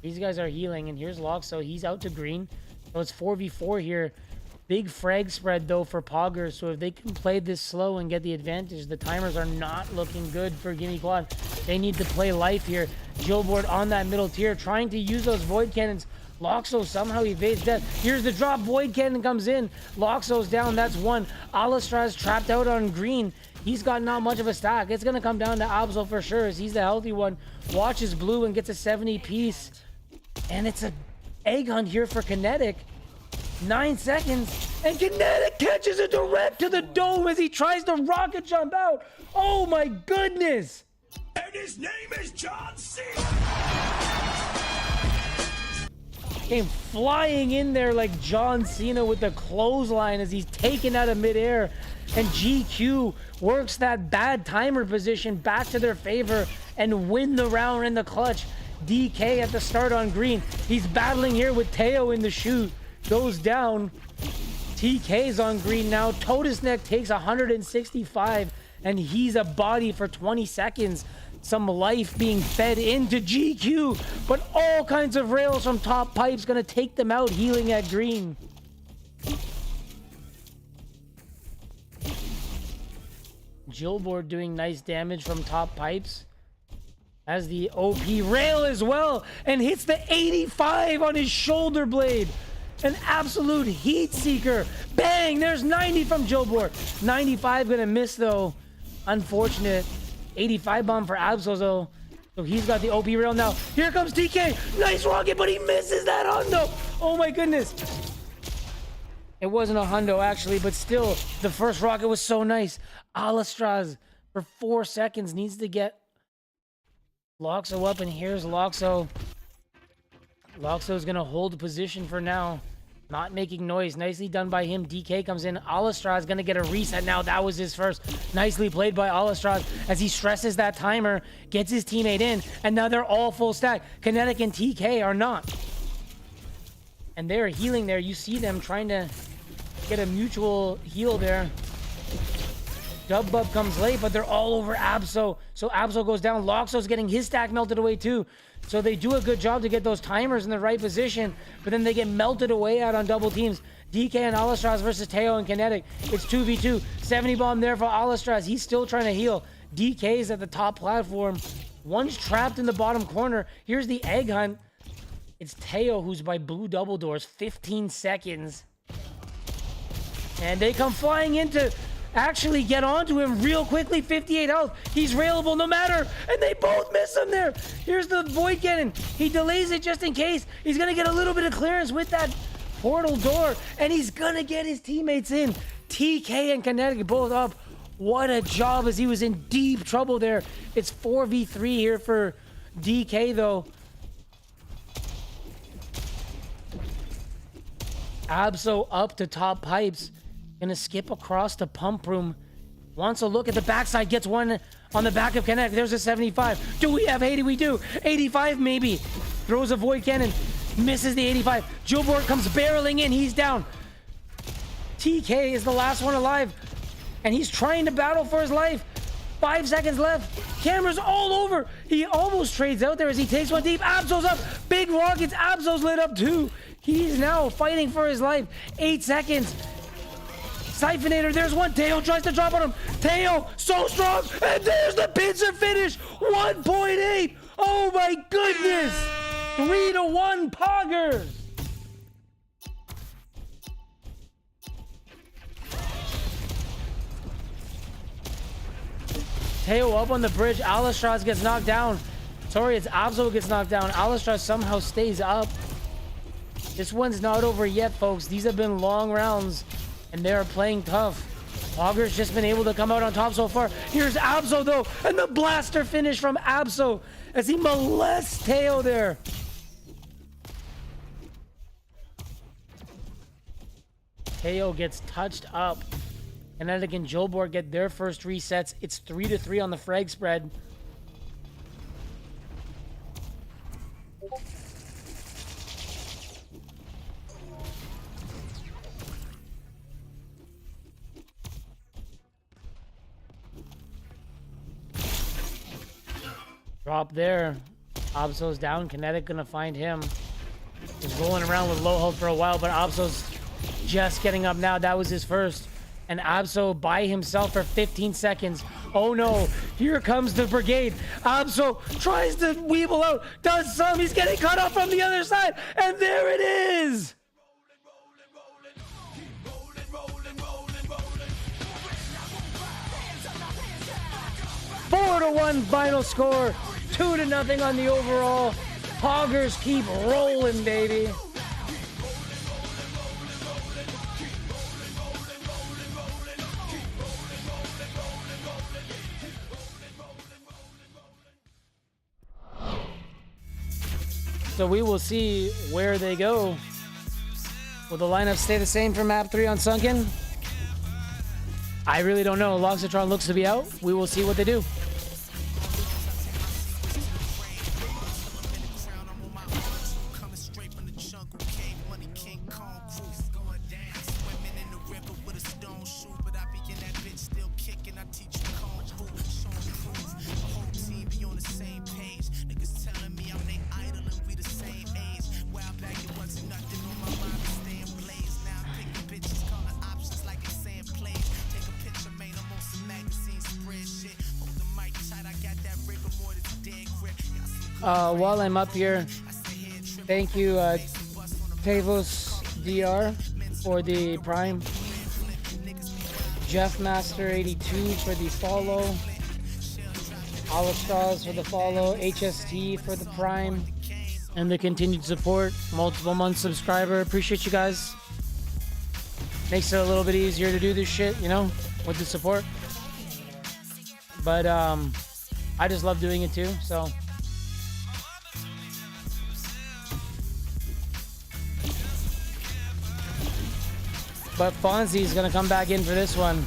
These guys are healing, and here's Loxo. He's out to green. So it's 4v4 here. Big frag spread, though, for Poggers. So if they can play this slow and get the advantage, the timers are not looking good for Gimme Quad. They need to play life here. Gilbert on that middle tier, trying to use those void cannons. Loxo somehow evades death. Here's the drop. Void cannon comes in. Loxo's down. That's 1. Alistraz trapped out on green. He's got not much of a stack. It's going to come down to Absol for sure, as he's the healthy one. Watches blue and gets a 70 piece. And it's an egg hunt here for Kinetic. 9 seconds. And Kinetic catches it direct to the dome as he tries to rocket jump out. Oh my goodness. And his name is John C. Came flying in there like John Cena with the clothesline as he's taken out of midair. And GQ works that bad timer position back to their favor and win the round in the clutch. DK at the start on green. He's battling here with Teo in the shoot. Goes down. TK's on green now. Totisnek takes 165, and he's a body for 20 seconds. Some life being fed into GQ, but all kinds of rails from top pipes gonna take them out, healing at green. Gilbert doing nice damage from top pipes. Has the OP rail as well, and hits the 85 on his shoulder blade. An absolute heat seeker. Bang! There's 90 from Gilbert. 95 gonna miss though. Unfortunate. 85 bomb for Absol though. So he's got the OP rail now. Here comes DK. Nice rocket, but he misses that Hondo. Oh my goodness. It wasn't a hundo, actually, but still, the first rocket was so nice. Alistraz, for 4 seconds, needs to get Loxo up, and here's Loxo. Loxo's going to hold position for now. Not making noise. Nicely done by him. DK comes in. Alistraz going to get a reset now. That was his first. Nicely played by Alistraz as he stresses that timer, gets his teammate in, and now they're all full stack. Kinetic and TK are not. And they're healing there. You see them trying to get a mutual heal there. Dubbub comes late, but they're all over Absol. So Absol goes down. Loxo's getting his stack melted away too. So they do a good job to get those timers in the right position, but then they get melted away out on double teams. DK and Alistraz versus Teo and Kinetic. It's 2v2. 70 bomb there for Alistraz. He's still trying to heal. DK is at the top platform. One's trapped in the bottom corner. Here's the egg hunt. It's Teo who's by blue double doors. 15 seconds. And they come flying in to actually get onto him real quickly. 58 health. He's railable no matter. And they both miss him there. Here's the Void Cannon. He delays it just in case. He's going to get a little bit of clearance with that portal door. And he's going to get his teammates in. TK and Kinetic both up. What a job as he was in deep trouble there. It's 4v3 here for DK though. Absol up to top pipes. Gonna skip across the pump room. Wants a look at the backside. Gets one on the back of Kinetic. There's a 75. Do we have 80? We do. 85 maybe. Throws a Void Cannon. Misses the 85. Jillboard comes barreling in. He's down. TK is the last one alive. And he's trying to battle for his life. 5 seconds left. Cameras all over. He almost trades out there as he takes one deep. Absol's up. Big rockets. Absol's lit up too. He's now fighting for his life. 8 seconds. Siphonator, there's one. Teo tries to drop on him. Teo, so strong. And there's the pincer finish. 1.8. Oh my goodness. 3-1 Poggers. Teo up on the bridge. Alistraz gets knocked down. Sorry, it's Absol who gets knocked down. Alistraz somehow stays up. This one's not over yet, folks. These have been long rounds, and they are playing tough. Poggers just been able to come out on top so far. Here's Absol, though, and the blaster finish from Absol as he molests Teo there. Teo gets touched up. Kinetic and Jolborg get their first resets. It's 3-3 on the frag spread. Drop there. Absol's down. Kinetic gonna find him. He's rolling around with low health for a while, but Absol's just getting up now. That was his first. And Absol by himself for 15 seconds. Oh no, here comes the brigade. Absol tries to weeble out, does some, he's getting cut off from the other side, and there it is! Four to 1 final score, 2-0 on the overall. Poggers keep rolling, baby. So we will see where they go. Will the lineup stay the same for map 3 on Sunken? I really don't know. Loxatron looks to be out. We will see what they do. While I'm up here, thank you, Tavos DR for the Prime, Jeff Master 82 for the follow, Alistraz for the follow, HST for the Prime, and the continued support. Multiple month subscriber. Appreciate you guys. Makes it a little bit easier to do this shit, you know, with the support. But I just love doing it too, so. But Fonzie's gonna come back in for this one.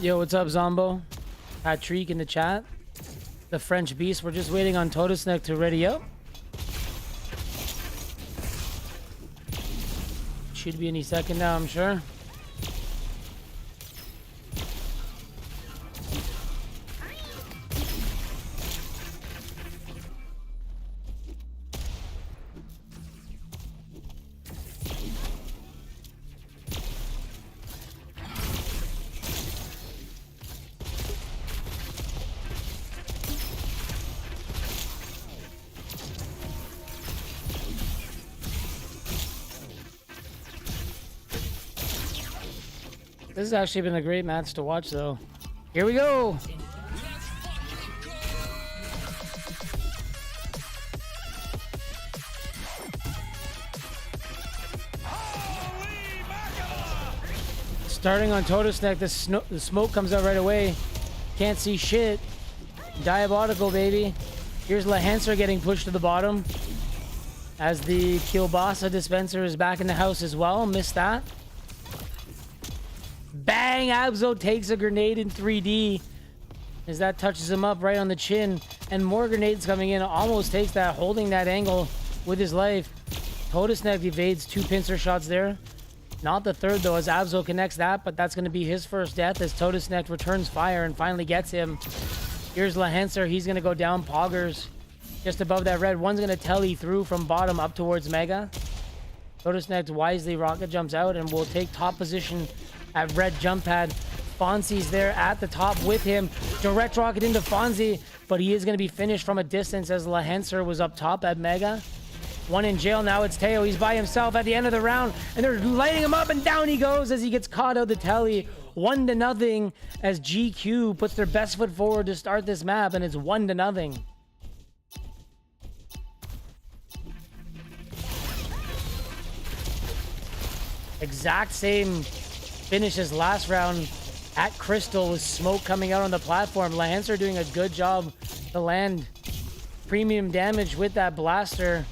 Yo, what's up, Zombo? Patrick in the chat. The French Beast. We're just waiting on Totosnek to ready up. Should be any second now, I'm sure. This has actually been a great match to watch, though. Here we go! Starting on Totosnek, the smoke comes out right away. Can't see shit. Diabolical, baby. Here's Lahancer getting pushed to the bottom. As the Kielbasa dispenser is back in the house as well. Missed that. Bang! Abzo takes a grenade in 3D as that touches him up right on the chin. And more grenades coming in. Almost takes that, holding that angle with his life. Totosnek evades 2 pincer shots there. Not the third, though, as Abzo connects that, but that's going to be his first death as Totosnek returns fire and finally gets him. Here's Lahancer. He's going to go down. Poggers just above that red. One's going to telly through from bottom up towards Mega. Totosnek wisely rocket jumps out and will take top position at red jump pad. Fonzie's there at the top with him. Direct rocket into Fonzie, but he is going to be finished from a distance as Lahancer was up top at Mega. One in jail now. It's Teo. He's by himself at the end of the round, and they're lighting him up, and down he goes as he gets caught out the telly. 1-0 as GQ puts their best foot forward to start this map, and it's 1-0. Exact same finish as last round at Crystal with smoke coming out on the platform. Lahancer doing a good job to land premium damage with that blaster.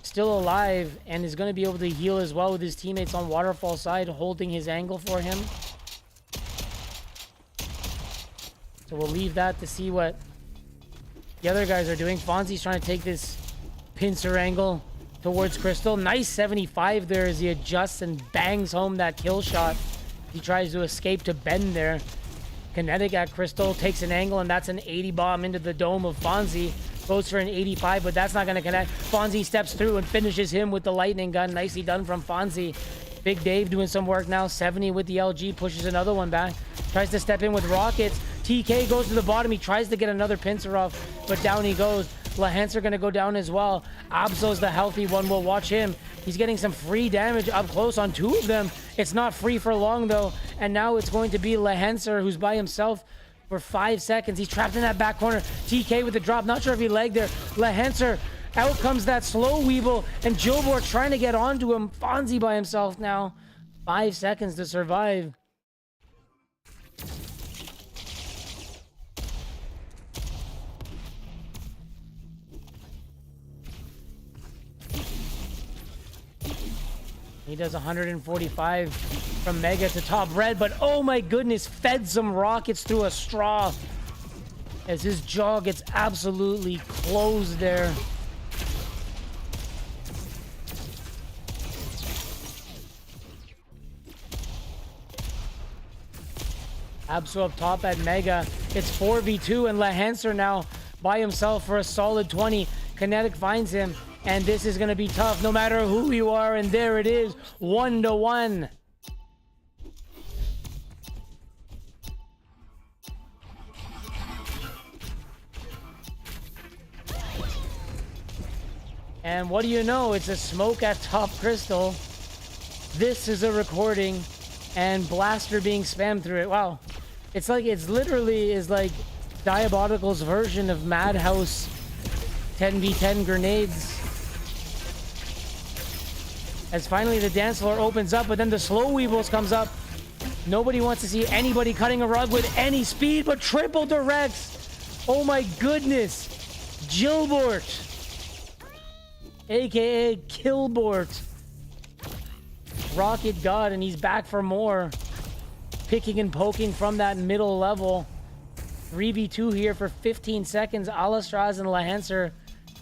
Still alive and is going to be able to heal as well with his teammates on waterfall side holding his angle for him. So we'll leave that to see what the other guys are doing. Fonzie's trying to take this pincer angle towards Crystal. Nice 75 there as he adjusts and bangs home that kill shot. He tries to escape to bend there. Kinetic at Crystal takes an angle, and that's an 80 bomb into the dome of Fonzie. Goes for an 85, but that's not going to connect. Fonzie steps through and finishes him with the lightning gun. Nicely done from Fonzie. Big Dave doing some work now. 70 with the LG, pushes another one back. Tries to step in with rockets. TK goes to the bottom. He tries to get another pincer off, but down he goes. Lahancer going to go down as well. Abso's the healthy one. We'll watch him. He's getting some free damage up close on 2 of them. It's not free for long, though. And now it's going to be Lahancer, who's by himself for 5 seconds. He's trapped in that back corner. TK with the drop. Not sure if he lagged there. Lahancer, out comes that slow Weeble. And Jilbor trying to get onto him. Fonzie by himself now. 5 seconds to survive. He does 145 from Mega to top red, but oh my goodness, fed some rockets through a straw as his jaw gets absolutely closed there. Abso up top at Mega. It's 4v2 and Lahenser now by himself for a solid 20. Kinetic finds him, and this is going to be tough no matter who you are, and there it is, 1-1. And what do you know? It's a smoke at top crystal. This is a recording and Blaster being spammed through it. Wow. It's like, it's literally is like Diabotical's version of Madhouse 10v10 grenades. As finally the dance floor opens up, but then the slow Weebles comes up. Nobody wants to see anybody cutting a rug with any speed, but triple directs. Oh my goodness. Gilbert, aka Killbort. Rocket God, and he's back for more. Picking and poking from that middle level. 3v2 here for 15 seconds. Alastraz and Lahenser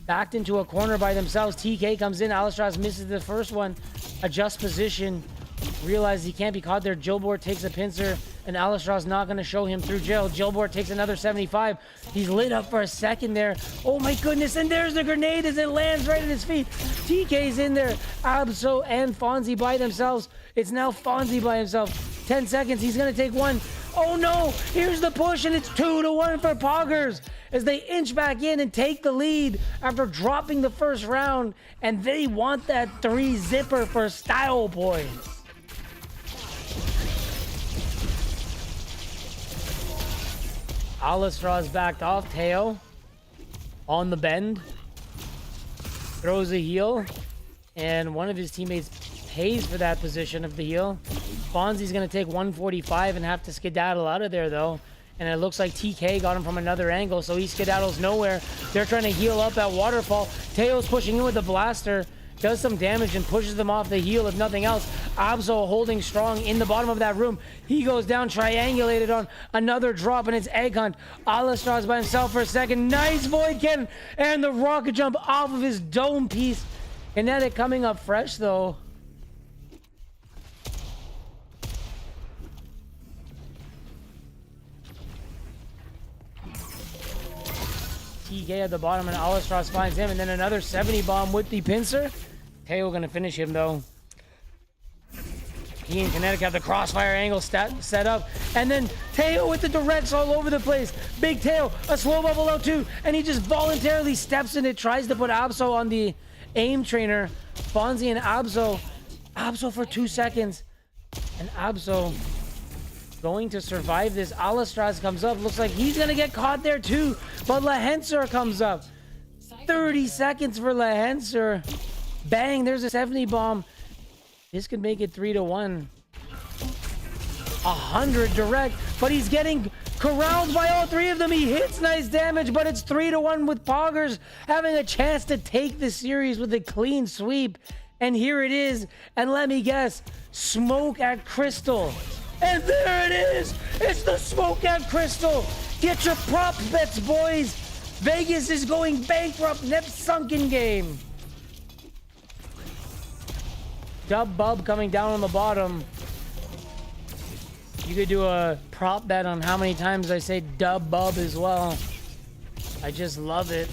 backed into a corner by themselves. TK comes in. Alastraz misses the first one. Adjusts position. Realizes he can't be caught there. Gilbert takes a pincer, and Alastraz not going to show him through jail. Gilbert takes another 75. He's lit up for a second there. Oh my goodness, and there's the grenade as it lands right at his feet. TK's in there. Abso and Fonzie by themselves. It's now Fonzie by himself. 10 seconds, he's going to take one. Oh no, here's the push, and it's 2-1 for Poggers as they inch back in and take the lead after dropping the first round, and they want that 3-zipper for style points. Alastraz backed off. Teo on the bend. Throws a heal. And one of his teammates pays for that position of the heal. Fonzie's going to take 145 and have to skedaddle out of there, though. And it looks like TK got him from another angle, so he skedaddles nowhere. They're trying to heal up at Waterfall. Teo's pushing in with the blaster. Does some damage and pushes them off the heel, if nothing else. Abso holding strong in the bottom of that room. He goes down, triangulated on another drop, and it's Egg Hunt. Alastraz by himself for a second. Nice void cannon, and the rocket jump off of his dome piece. Kinetic coming up fresh, though. TK at the bottom, and Alastraz finds him, and then another 70 bomb with the pincer. Teo gonna finish him, though. He and Kinetic have the crossfire angle set up, and then Teo with the directs all over the place. Big Teo, a slow bubble out too, and he just voluntarily steps in it, tries to put Abso on the aim trainer. Fonzie and Abso for 2 seconds, and Abso going to survive this. Alastraz comes up, looks like he's gonna get caught there too, but Lahenser comes up. 30 seconds for Lahenser. Bang, there's a 70 bomb. This could make it 3-1. 100 direct, but he's getting corralled by all three of them. He hits nice damage, but it's 3-1 with Poggers having a chance to take the series with a clean sweep. And here it is, and let me guess, smoke at Crystal. And there it is! It's the smoke at Crystal! Get your prop bets, boys! Vegas is going bankrupt next sunken game. Dub Bub coming down on the bottom. You could do a prop bet on how many times I say Dub Bub as well. I just love it.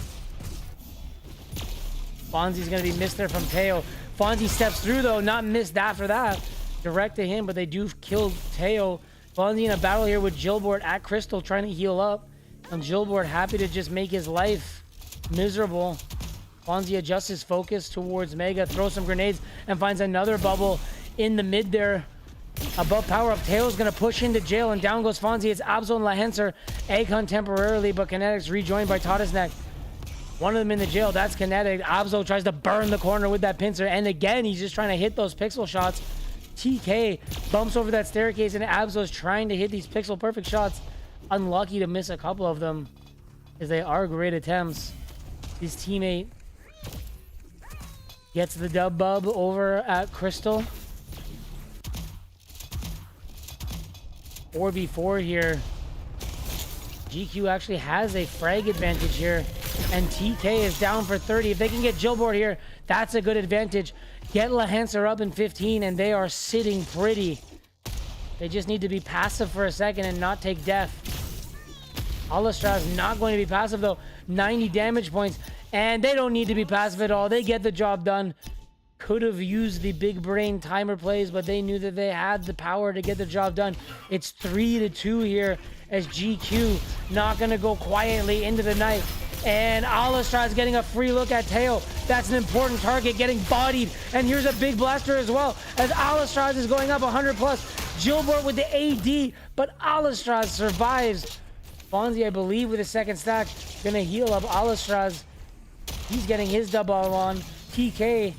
Fonzie's gonna be missed there from Teo. Fonzie steps through though, not missed after that. Direct to him, but they do kill Teo. Fonzie in a battle here with Gilbert at Crystal trying to heal up. And Gilbert happy to just make his life miserable. Fonzie adjusts his focus towards Mega, throws some grenades, and finds another bubble in the mid there. Above power up, Teo's gonna push into jail, and down goes Fonzie. It's Abso and Lahenser. Egg Hunt temporarily, but Kinetic's rejoined by Todisneck. One of them in the jail, that's Kinetic. Abso tries to burn the corner with that pincer, and again, he's just trying to hit those pixel shots. TK bumps over that staircase, and Abso's trying to hit these pixel perfect shots. Unlucky to miss a couple of them, as they are great attempts. His teammate gets the dub bub over at Crystal. 4v4 here. GQ actually has a frag advantage here, and TK is down for 30. If they can get Jillboard here, that's a good advantage. Get Lahancer up in 15, and they are sitting pretty. They just need to be passive for a second and not take death. Alistra's not going to be passive though. 90 damage points, and they don't need to be passive at all. They get the job done. Could have used the big brain timer plays, but they knew that they had the power to get the job done. It's 3-2 here as GQ not going to go quietly into the night. And Alistra's getting a free look at Teo. That's an important target, getting bodied. And here's a big blaster as well as Alistra's is going up 100 plus. Gilbert with the AD, but Alistra's survives. Fonzie, I believe, with a second stack, gonna heal up Alistra's. He's getting his double on. TK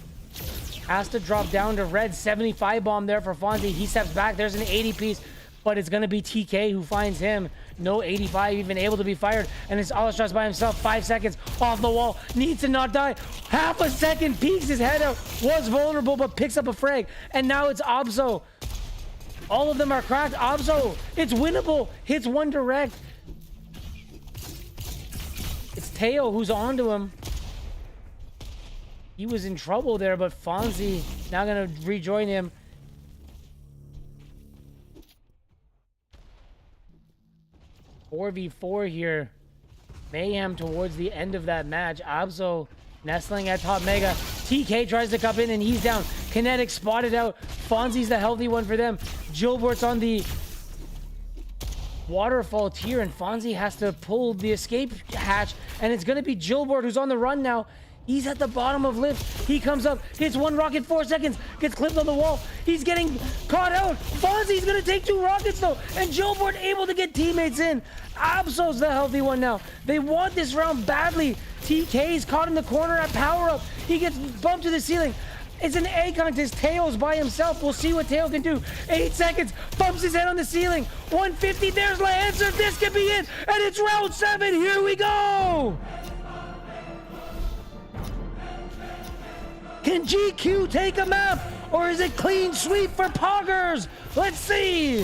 has to drop down to red. 75 bomb there for Fonzie. He steps back. There's an 80 piece, but it's going to be TK who finds him. No 85 even able to be fired, and it's Alistra's by himself. 5 seconds off the wall. Needs to not die. Half a second, peeks his head out. Was vulnerable, but picks up a frag. And now it's Obso. All of them are cracked. Obso, it's winnable. Hits one direct. It's Teo who's onto him. He was in trouble there, but Fonzie now going to rejoin him. .4v4 here. Mayhem towards the end of that match. Abso nestling at top mega. TK tries to cup in and he's down. Kinetic spotted out. Fonzie's the healthy one for them. Gilbert's on the waterfall tier, and Fonzie has to pull the escape hatch, and it's going to be Gilbert who's on the run now. He's at the bottom of lift. He comes up, hits one rocket, 4 seconds, gets clipped on the wall. He's getting caught out. Fonzie's gonna take 2 rockets though, and Gilbert able to get teammates in. Absol's the healthy one now. They want this round badly. TK's caught in the corner at power up. He gets bumped to the ceiling. It's an A contest. Teo's by himself. We'll see what Teo can do. 8 seconds, bumps his head on the ceiling. 150, there's Lahancer. This could be it, and it's round 7. Here we go. Can GQ take a map, or is it clean sweep for Poggers? Let's see.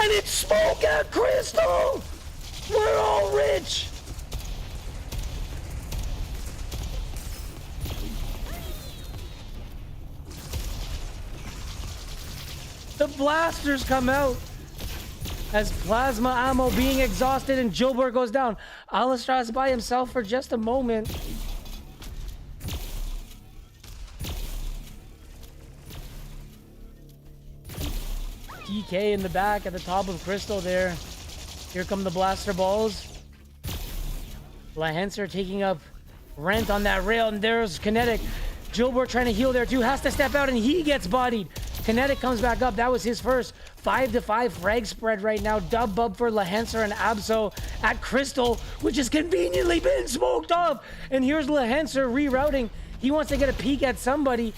And it's smoke at Crystal. We're all rich. The blasters come out as plasma ammo being exhausted, and Gilbert goes down. Alistra's by himself for just a moment. TK in the back at the top of Crystal there. Here come the blaster balls. Lahancer taking up Rent on that rail, and there's Kinetic. Gilbert trying to heal there too, has to step out, and he gets bodied. Kinetic comes back up. That was his first. 5-5 frag spread right now. Dub bub for Lahancer and Abso at Crystal, which has conveniently been smoked off. And here's Lahancer rerouting. He wants to get a peek at somebody,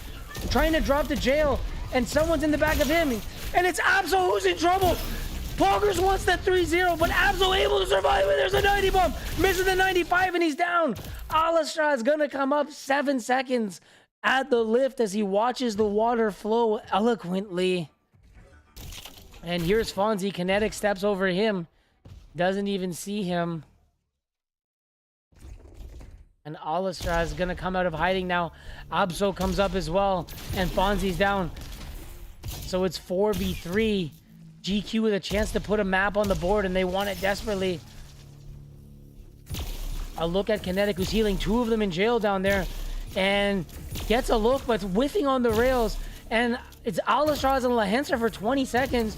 trying to drop to jail, and someone's in the back of him. And it's Abso who's in trouble. Poggers wants that 3-0, but Abso able to survive it. There's a 90 bomb. Misses the 95, and he's down. Alistra is going to come up 7 seconds at the lift as he watches the water flow eloquently. And here's Fonzie. Kinetic steps over him. Doesn't even see him. And Alistra is going to come out of hiding now. Abso comes up as well. And Fonzie's down. So it's 4v3. GQ with a chance to put a map on the board, and they want it desperately. A look at Kinetic, who's healing 2 of them in jail down there. And gets a look, but whiffing on the rails. And it's Alistra's and Lahancer for 20 seconds.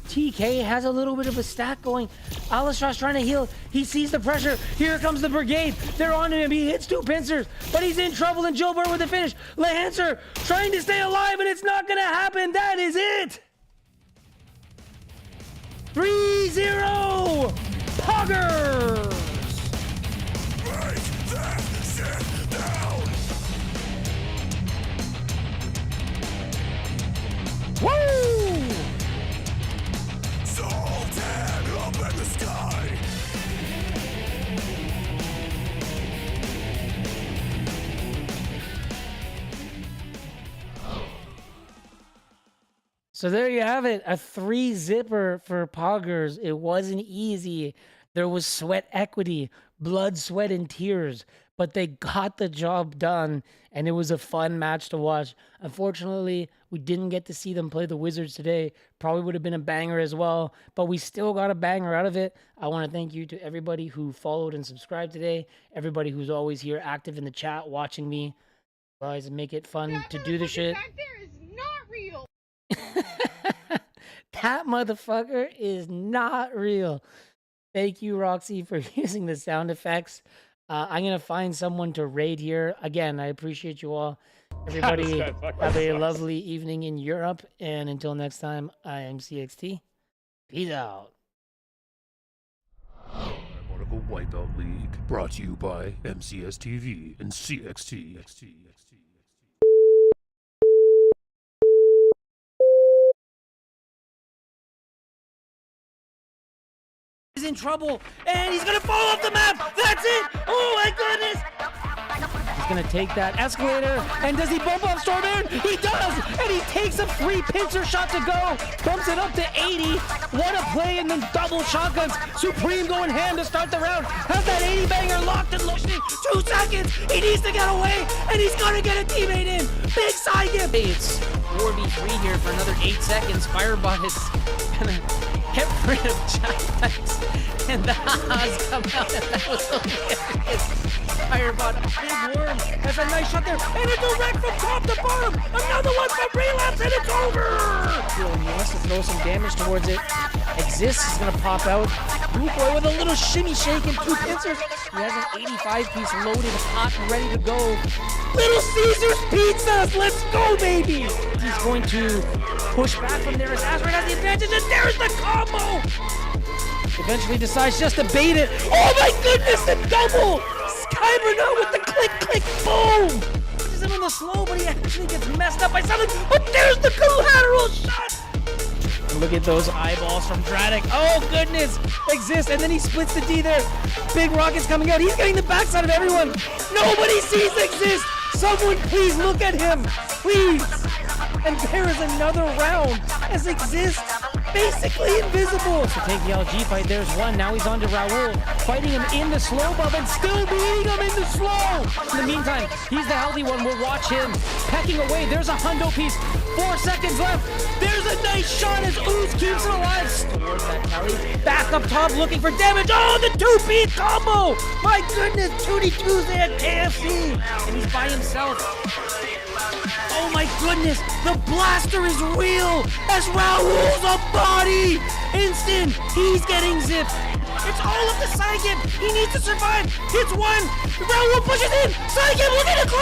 TK has a little bit of a stack going. Alistra's trying to heal. He sees the pressure. Here comes the brigade. They're on him. He hits 2 pincers, but he's in trouble, and Gilbert with the finish. Lahancer trying to stay alive, and it's not going to happen. That is it. 3-0 Poggers. Break that shit down. Woo! Sultan up in the sky. So there you have it, a 3-zipper for Poggers. It wasn't easy. There was sweat equity, blood, sweat, and tears, but they got the job done, and it was a fun match to watch. Unfortunately, we didn't get to see them play the Wizards today. Probably would have been a banger as well, but we still got a banger out of it. I want to thank you to everybody who followed and subscribed today, everybody who's always here active in the chat watching me. Guys, make it fun to do the shit. Back there is not real. That motherfucker is not real. Thank you, Roxy, for using the sound effects. I'm going to find someone to raid here. Again, I appreciate you all. Everybody have a lovely evening in Europe. And until next time, I am CXT. Peace out. Diabolical Wipeout League. Brought to you by MCS TV and CXT. He's in trouble, and he's gonna fall off the map. That's it. Oh my goodness. He's gonna take that escalator, and does he bump off Stormbaron? He does, and he takes a free pincer shot to go. Bumps it up to 80. What a play, and then double shotguns. Supreme going ham to start the round. Has that 80 banger locked and loaded. 2 seconds. He needs to get away, and he's gonna get a teammate in. Big side gift. It's 4v3 here for another 8 seconds. Firebot is gonna get rid of Giants, and the Haas come out, and that was hilarious. Firebot, big worm, has a nice shot there, and it's a wreck from top to bottom. Another one from Relapse, and it's over. He wants to throw some damage towards it. Exists is gonna pop out. Blue Boy with a little shimmy shake and 2 pincers. He has an 85 piece loaded, hot and ready to go. Little Caesar's pizzas, let's go, baby! He's going to push back from there as Azrael has the advantage, and there's the combo! Eventually decides just to bait it. Oh my goodness, the double! Skyburner with the click, click, boom! Pushes him in the slow, but he actually gets messed up by something. But there's the collateral shot! And look at those eyeballs from Dratic. Oh goodness! Exists, and then he splits the D there. Big rockets coming out. He's getting the backside of everyone. Nobody sees Exist! Someone please look at him! Please! And there is another round as Exist basically invisible. To take the LG fight, there's one. Now he's on to Raul, fighting him in the slow buff and still beating him in the slow. In the meantime, he's the healthy one. We'll watch him pecking away. There's a hundo piece. 4 seconds left. There's a nice shot as Ooze keeps it alive. Towards that Kelly. Back up top looking for damage. Oh, the 2-piece combo. My goodness, 2D Tuesday at KFC. And he's by himself. Oh my goodness, the blaster is real as Raul's a body! Instant, he's getting zipped. It's all up to Saigon. He needs to survive. Hits one. Raul pushes in. Saigon, look at it.